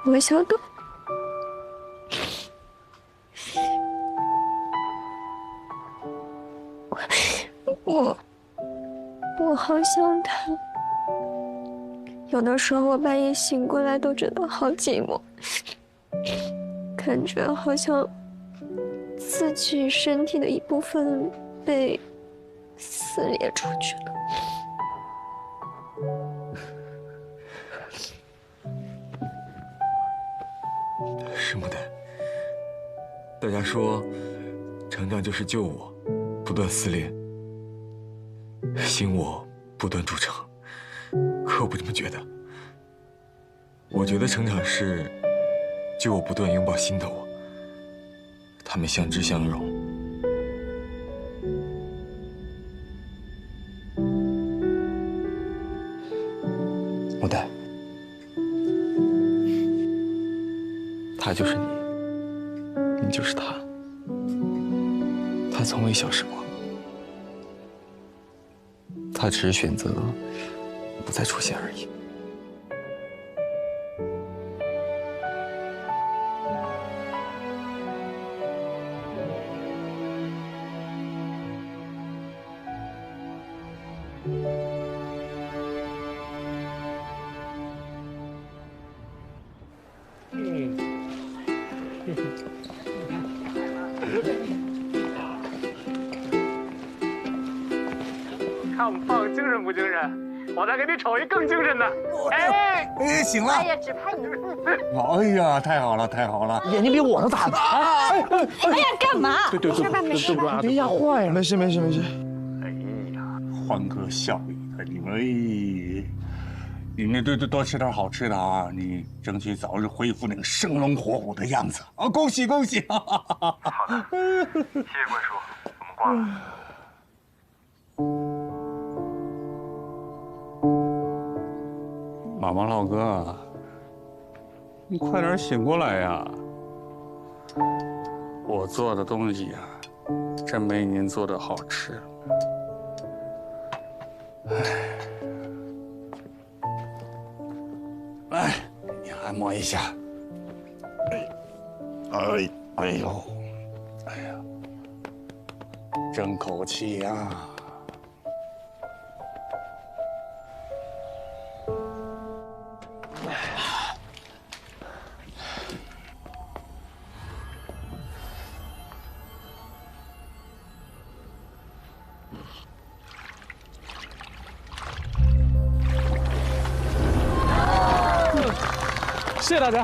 Speaker 12: 我晓得。 我好想他。有的时候我半夜醒过来都觉得好寂寞，感觉好像自己身体的一部分被撕裂出去了。
Speaker 6: 是么的。大家说，成长就是旧我不断撕裂。 新我不断铸成，可我不这么觉得。我觉得成长是旧我不断拥抱新的我，他们相知相融。牡丹，他就是你，你就是他，他从未消失过。 他只是选择不再出现而已。
Speaker 19: 看我们放精神不精神？我再给你瞅一更精神的。哎，
Speaker 3: 醒了！
Speaker 19: 哎呀，只拍你。
Speaker 3: 哎呀，太好了，太好了！
Speaker 19: 眼睛比我都大呢。
Speaker 3: 哎
Speaker 2: 呀，干嘛？
Speaker 3: 对，
Speaker 2: 没事吧？
Speaker 3: 别压坏了。没事。
Speaker 4: 哎呀，欢歌笑语的，你们，你们多吃点好吃的啊！你争取早日恢复那个生龙活虎的样子啊！恭喜！好的，谢谢
Speaker 13: 关叔，我们挂了。
Speaker 4: 马王老哥，你快点醒过来呀！我做的东西呀，真没您做的好吃。来，你按摩一下。哎呦，哎呀，争口气呀！
Speaker 11: 谢谢大家。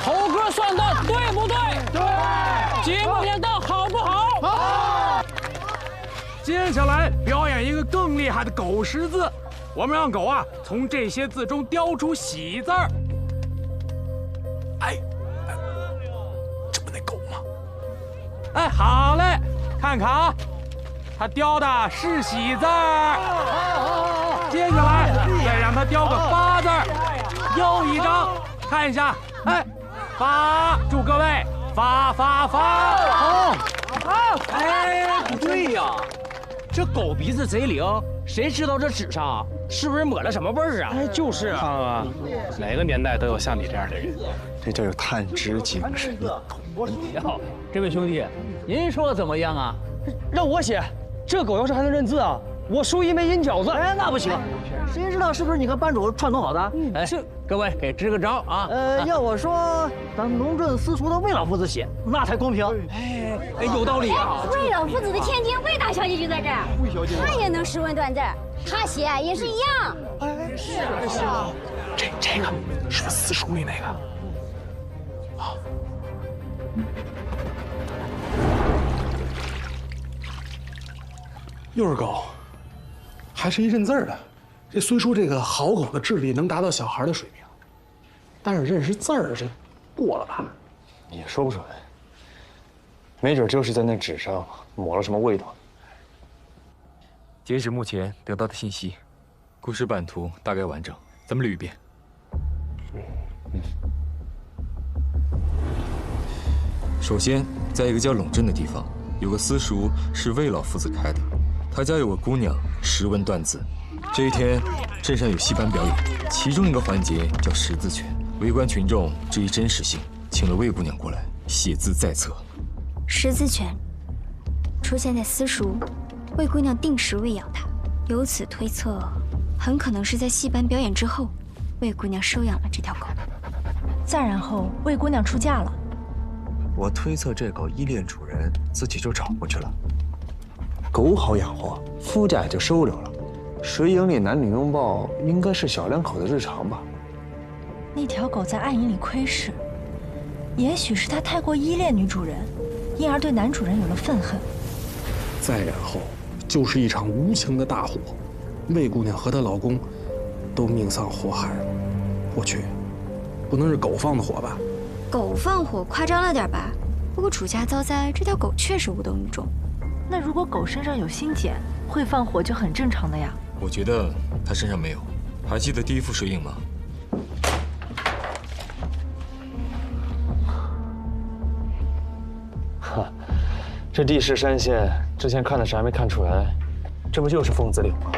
Speaker 11: 猴哥算的对不对？对。节目演的好不好？好。
Speaker 19: 接下来表演一个更厉害的狗识字，我们让狗啊从这些字中雕出喜字儿。哎，这不那狗吗？哎，好嘞，看看啊，他雕的是喜字儿。接下来再让他雕个发字儿。又一张，看一下，哎，发，祝各位发发发。
Speaker 11: 好。哎，不对呀，这狗鼻子贼灵，谁知道这纸上是不是抹了什么味儿啊？
Speaker 7: 哎，就是啊，康啊，哪个年代都有像你这样的人，
Speaker 3: 这叫有探知精神。
Speaker 11: 好，这位兄弟，您说怎么样啊？让我写，这狗要是还能认字啊，我输一枚银饺子。哎，那不行，谁知道是不是你和班主串通好的？哎，是，各位给支个招啊。要我说，咱龙镇私塾的魏老夫子写，那才公平。哎，有道理啊。
Speaker 20: 魏老夫子的千金魏大小姐就在这儿，
Speaker 3: 魏小姐，
Speaker 20: 她也能识文断字，她写也是一样。
Speaker 3: 哎，是啊，
Speaker 7: 这个是私塾里那个。啊。又是狗，还是一认字的。这虽说这个好狗的智力能达到小孩的水平，但是认识字儿这过了吧？
Speaker 14: 也说不准，没准就是在那纸上抹了什么味道。
Speaker 6: 截止目前得到的信息，故事版图大概完整，咱们捋一遍。首先，在一个叫陇镇的地方，有个私塾是魏老夫子开的。他家有个姑娘识文断字。这一天，镇上有戏班表演，其中一个环节叫识字拳。围观群众质疑真实性，请了魏姑娘过来写字在册。
Speaker 9: 识字拳出现在私塾，魏姑娘定时喂养它，由此推测，很可能是在戏班表演之后，魏姑娘收养了这条狗。
Speaker 2: 再然后，魏姑娘出嫁了。
Speaker 3: 我推测这狗依恋主人，自己就找过去了。狗好养活，夫家也就收留了。水影里男女拥抱，应该是小两口的日常吧。
Speaker 2: 那条狗在暗影里窥视，也许是它太过依恋女主人，因而对男主人有了愤恨。
Speaker 7: 再然后，就是一场无情的大火，魏姑娘和她老公都命丧火海了。我去，不能是狗放的火吧？
Speaker 9: 狗放火夸张了点吧？不过主家遭灾，这条狗确实无动于衷。
Speaker 2: 那如果狗身上有心茧，会放火就很正常的呀。
Speaker 6: 我觉得它身上没有。还记得第一幅水影吗？
Speaker 14: 哈，这地势山线，之前看的时还没看出来，这不就是凤子岭吗？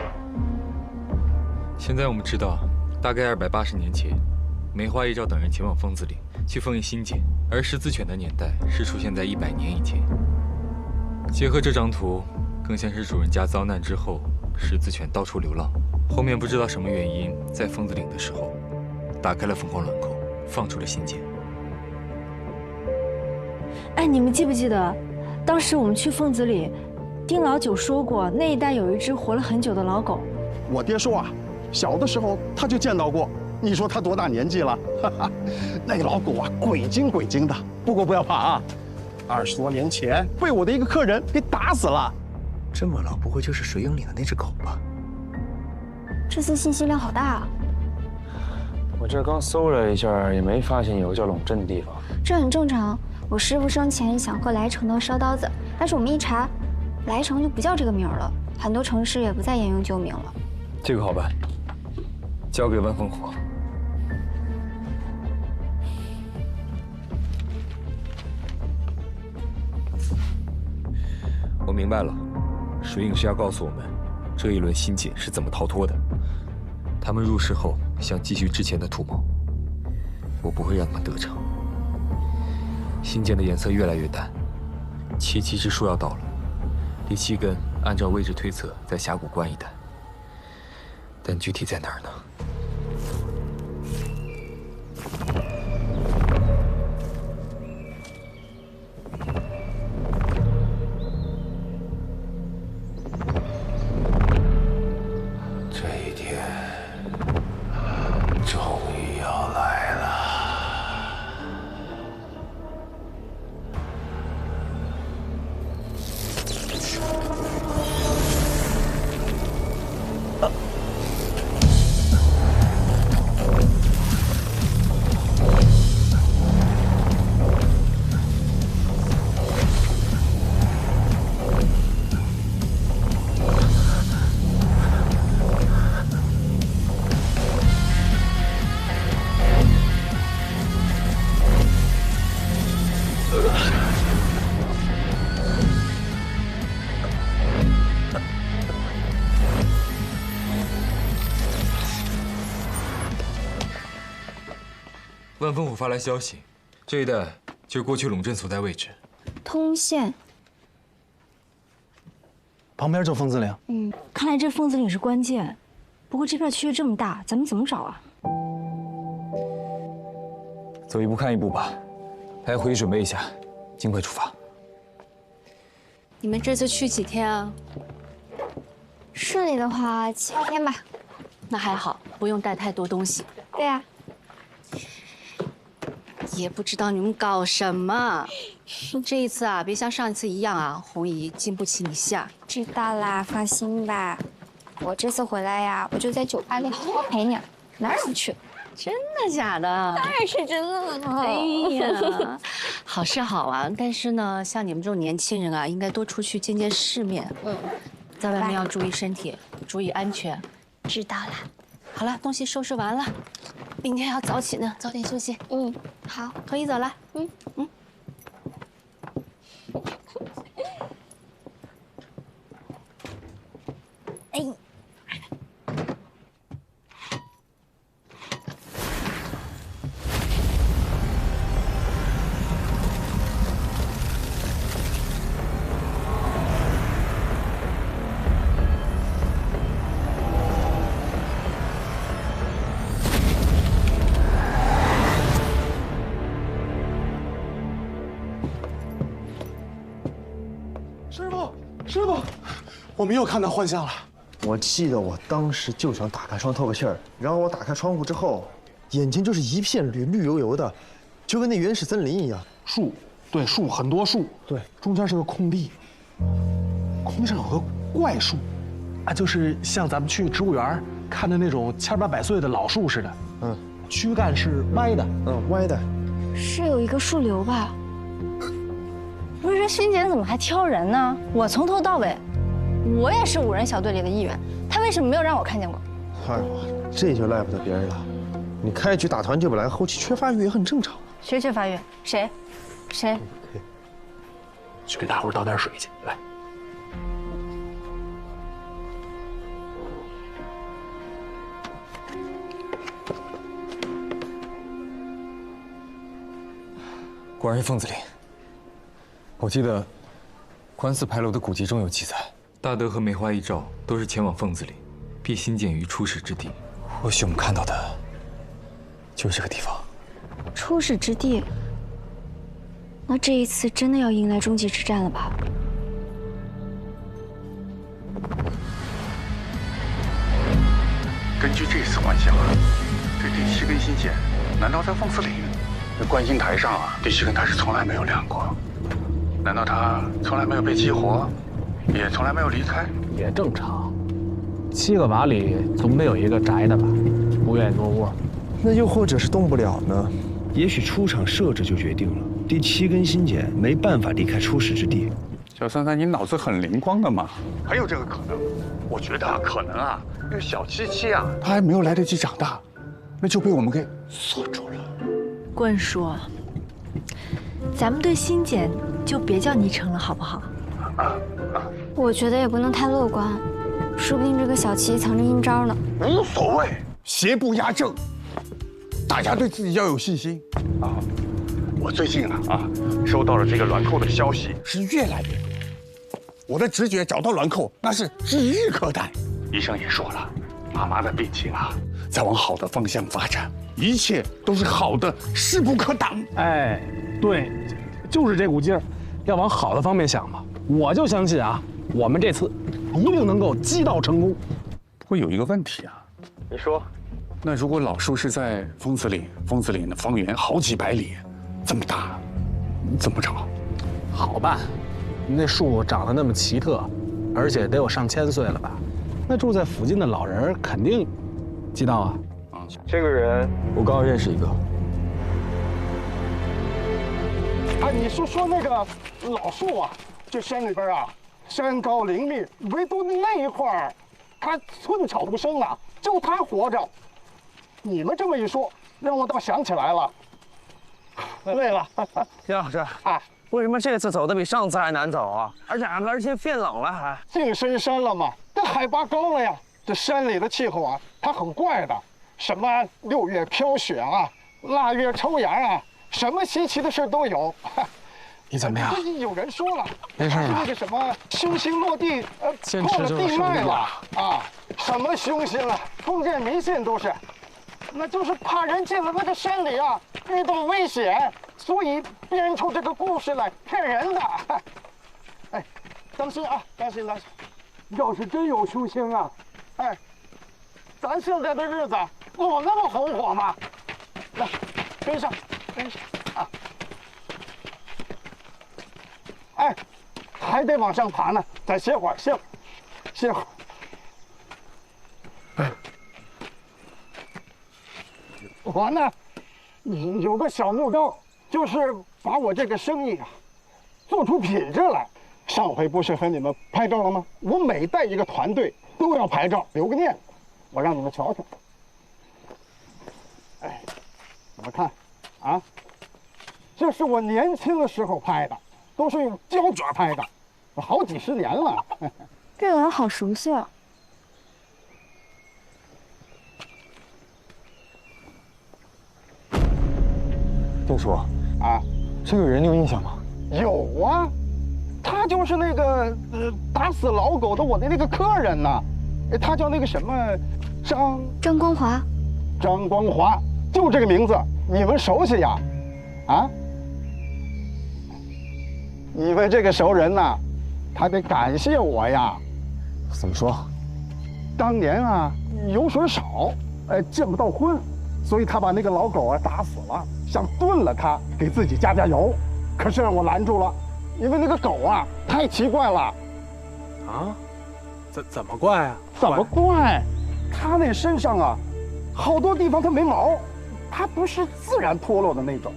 Speaker 6: 现在我们知道，大概280年前，梅花一照等人前往凤子岭去封印新茧，而识字犬的年代是出现在100年以前。结合这张图，更像是主人家遭难之后，识字犬到处流浪，后面不知道什么原因，在凤子岭的时候，打开了凤凰卵口，放出了新茧。
Speaker 2: 哎，你们记不记得，当时我们去凤子里，丁老九说过，那一带有一只活了很久的老狗。
Speaker 21: 我爹说啊，小的时候他就见到过。你说他多大年纪了？哈哈，那老狗啊，鬼精鬼精的。不过不要怕啊。20多年前被我的一个客人给打死了。
Speaker 3: 这么老，不会就是水影里的那只狗吧？
Speaker 9: 这次信息量好大啊！
Speaker 14: 我这刚搜了一下，也没发现有个叫陇镇的地方。
Speaker 9: 这很正常。我师父生前想和来城的烧刀子，但是我们一查，来城就不叫这个名了，很多城市也不再沿用旧名了。
Speaker 6: 这个好办，交给万烽火。我明白了，水影是要告诉我们，这一轮新茧是怎么逃脱的。他们入世后想继续之前的图谋，我不会让他们得逞。新茧的颜色越来越淡，7期之数要到了。第7根，按照位置推测，在峡谷关一带，但具体在哪儿呢？万丰府发来消息，这一带就是过去陇镇所在位置。
Speaker 9: 通县。
Speaker 3: 旁边就凤子岭。
Speaker 2: 看来这凤子岭是关键。不过这片区域这么大，咱们怎么找啊？
Speaker 6: 走一步看一步吧，大家回去准备一下，尽快出发。
Speaker 10: 你们这次去几天啊？
Speaker 9: 顺利的话7、8天吧。
Speaker 10: 那还好，不用带太多东西。
Speaker 9: 对呀。
Speaker 10: 也不知道你们搞什么。这一次啊，别像上一次一样啊，红姨经不起你下。
Speaker 9: 知道啦，放心吧。我这次回来呀，我就在酒吧里好好陪你，哪儿都去。
Speaker 10: 真的假的？
Speaker 9: 当然是真的了。
Speaker 10: 哎呀，好是好啊，但是呢，像你们这种年轻人啊，应该多出去见见世面。在外面要注意身体，注意安全。
Speaker 9: 知道了。
Speaker 10: 好了，东西收拾完了，明天要早起呢，早点休息。
Speaker 9: 好，
Speaker 10: 红姨走了。
Speaker 9: 哎。
Speaker 3: 师傅，我没有看到幻象了。我记得我当时就想打开窗透个气儿，然后我打开窗户之后，眼前就是一片绿油油的，就跟那原始森林一样。树，对，树很多树，对，中间是个空地，空地上有个怪树，啊，就是像咱们去植物园看的那种千八百岁的老树似的。躯干是歪的，歪的。
Speaker 9: 是有一个树瘤吧？不是，这欣姐怎么还挑人呢？我从头到尾，我也是5人小队里的一员，她为什么没有让我看见过？
Speaker 3: 哎呦，这就赖不得别人了。你开局打团就本来后期缺发育也很正常。
Speaker 9: 谁缺发育？谁？
Speaker 3: 去给大伙倒点水去，来。
Speaker 6: 果然是凤子岭。我记得宽寺牌楼的古籍中有记载，大德和梅花一照都是前往凤子岭，必兴建于出始之地。或许我们看到的就是这个地方。
Speaker 9: 出始之地？那这一次真的要迎来终极之战了吧？
Speaker 4: 根据这次幻象啊，这第7根心弦，难道在凤子岭？这观星台上啊，第7根它是从来没有亮过。难道它从来没有被激活，也从来没有离开？
Speaker 7: 也正常，7个瓦里总得有一个宅的吧，不愿意多窝。
Speaker 3: 那又或者是动不了呢？也许出场设置就决定了，第7根心弦没办法离开出始之地。
Speaker 4: 小三三，你脑子很灵光的嘛？还有这个可能？我觉得可能啊，因为小77啊，他还没有来得及长大，那就被我们给锁住了。
Speaker 2: 棍叔，咱们对心简就别叫昵称了，好不好？
Speaker 9: 我觉得也不能太乐观，说不定这个小七藏着阴招呢。
Speaker 4: 无所谓，邪不压正，大家对自己要有信心啊！我最近收到了这个卵扣的消息是越来越多，我的直觉找到卵扣那是指日可待。医生也说了，妈妈的病情在往好的方向发展，一切都是好的，势不可挡。
Speaker 7: 哎，对，就是这股劲儿，要往好的方面想嘛。我就相信我们这次一定能够击倒成功。
Speaker 4: 不过有一个问题
Speaker 7: 你说，
Speaker 4: 那如果老树是在疯子岭的方圆好几百里，这么大，怎么找？
Speaker 7: 好办，那树长得那么奇特，而且得有上千岁了吧？那住在附近的老人肯定知道
Speaker 6: 这个人我刚好认识一个。
Speaker 21: 你说那个老树这山里边山高林密，唯独那一块儿，它寸草不生就它活着。你们这么一说，让我倒想起来了。累了，
Speaker 11: 金老师为什么这次走的比上次还难走而且变冷了还？
Speaker 21: 进深山了嘛，这海拔高了呀。这山里的气候它很怪的，什么6月飘雪腊月抽烟啊，什么稀奇的事都有。
Speaker 3: 你怎么样？
Speaker 21: 有人说了，
Speaker 3: 没事吧？
Speaker 21: 那个什么凶星落地，破了地脉了啊！什么凶星啊，封建迷信都是，那就是怕人进了那个山里啊，遇到危险，所以编出这个故事来骗人的。哎，当心啊，当心当心！要是真有凶星啊，哎，咱现在的日子有那么红火吗？来，跟上，跟上啊！哎，还得往上爬呢，再歇会儿，歇会儿。哎，我呢，有个小目标，就是把我这个生意啊，做出品质来。上回不是和你们拍照了吗？我每带一个团队都要拍照，留个念。我让你们瞧瞧。哎，你们看，啊，这是我年轻的时候拍的。都是用胶卷拍的，好几十年了。
Speaker 12: 这个人好熟悉啊！
Speaker 3: 丁叔啊，这个人你有印象吗？
Speaker 21: 有啊，他就是那个打死老狗的我的那个客人呢。他叫那个什么
Speaker 12: 张光华。
Speaker 21: 张光华，就这个名字，你们熟悉呀？啊？你们这个熟人呐，他得感谢我呀。
Speaker 3: 怎么说？
Speaker 21: 当年啊，油水少，结不到婚，所以他把那个老狗啊打死了，想炖了它，给自己加油。可是我拦住了，因为那个狗啊太奇怪了。
Speaker 7: 啊？怎么怪啊？
Speaker 21: 怎么怪？它那身上啊，好多地方它没毛。它不是自然脱落的那种，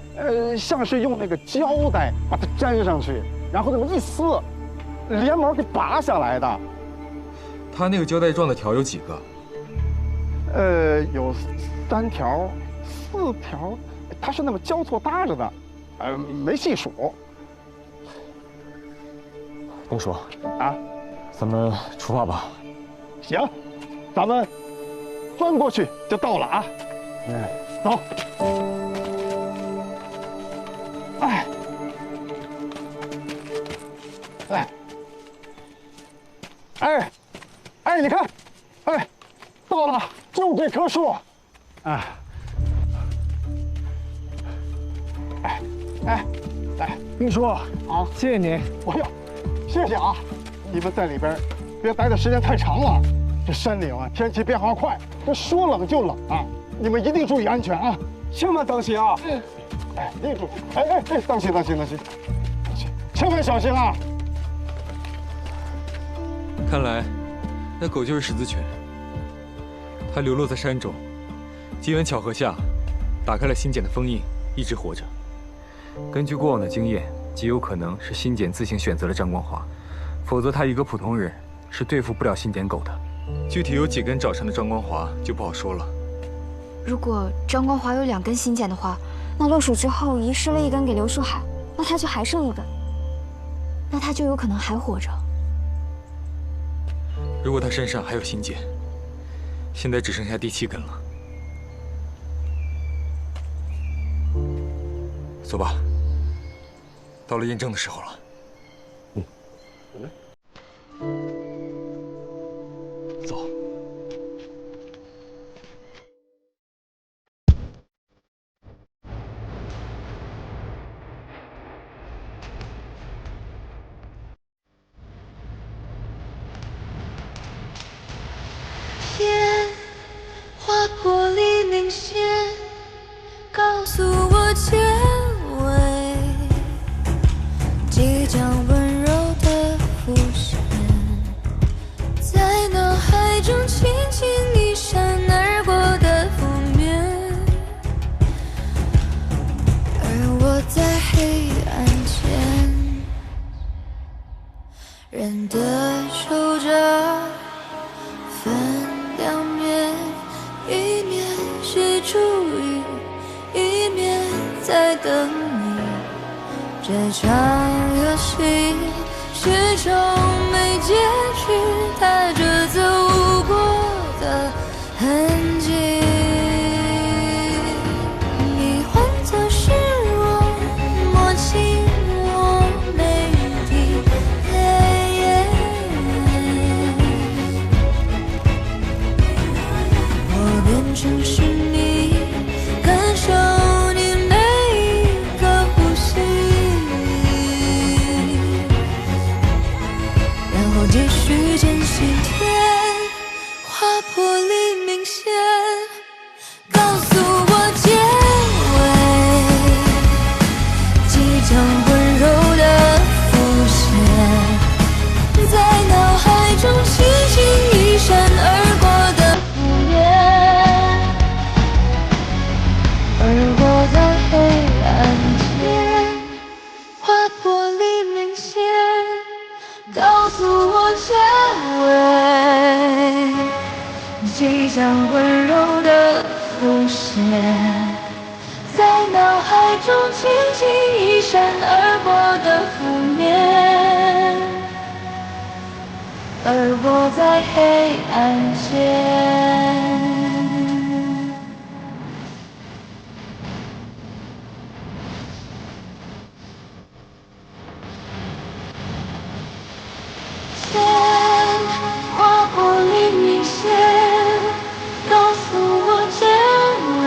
Speaker 21: 像是用那个胶带把它粘上去，然后那么一撕，连毛给拔下来的。
Speaker 6: 它那个胶带状的条有几个？
Speaker 21: 有3条、4条，它是那么交错搭着的，没细数。
Speaker 3: 丁叔
Speaker 21: 啊，
Speaker 3: 咱们出发吧。
Speaker 21: 行，咱们翻过去就到了啊。走。哎，你看，哎，到了，就这棵树，哎，丁叔，好，谢谢你。哎呦，谢谢啊！你们在里边别待的时间太长了，这山岭啊，天气变化快，这说冷就冷啊。你们一定注意安全啊，千万当心啊！哎，一定注意！哎，当心，千万小心啊！
Speaker 6: 看来，那狗就是十字犬。它流落在山中，机缘巧合下，打开了心茧的封印，一直活着。根据过往的经验，极有可能是心茧自行选择了张光华，否则他一个普通人是对付不了心茧狗的。具体有几根爪上的张光华就不好说了。
Speaker 9: 如果张光华有2根心茧的话，那落水之后遗失了1根给刘树海，那他就还剩1根，那他就有可能还活着。
Speaker 6: 如果他身上还有心茧，现在只剩下第7根了。走吧，到了验证的时候了。走。
Speaker 5: 天划破黎明线，告诉我前卫，即将温柔的浮现，在脑海中轻轻一闪而过的封面，而我在黑暗前，认得守着分2面，一面是注意，一面在等你。这场游戏始终没结局，踏着走过的痕迹。你想是你，感受你每一个呼吸，然后继续渐行天，划破黎明线，告诉我结尾，即将温柔的浮现，在脑海中轻轻一闪而过的敷衍，而我在黑暗间划破黎明线，告诉我结尾，即将温柔的浮现，在脑海中轻轻一闪而过的拂面，而我在黑暗间。划破黎明线，告诉我结尾，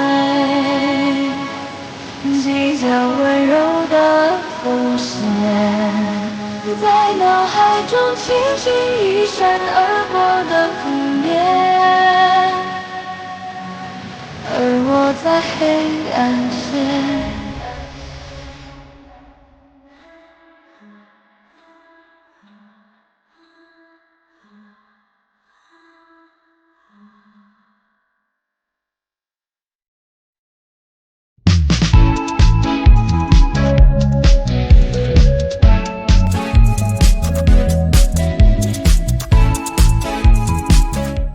Speaker 5: 即将温柔的浮现，在脑海中轻轻一闪而过的拂面，而我在黑暗间。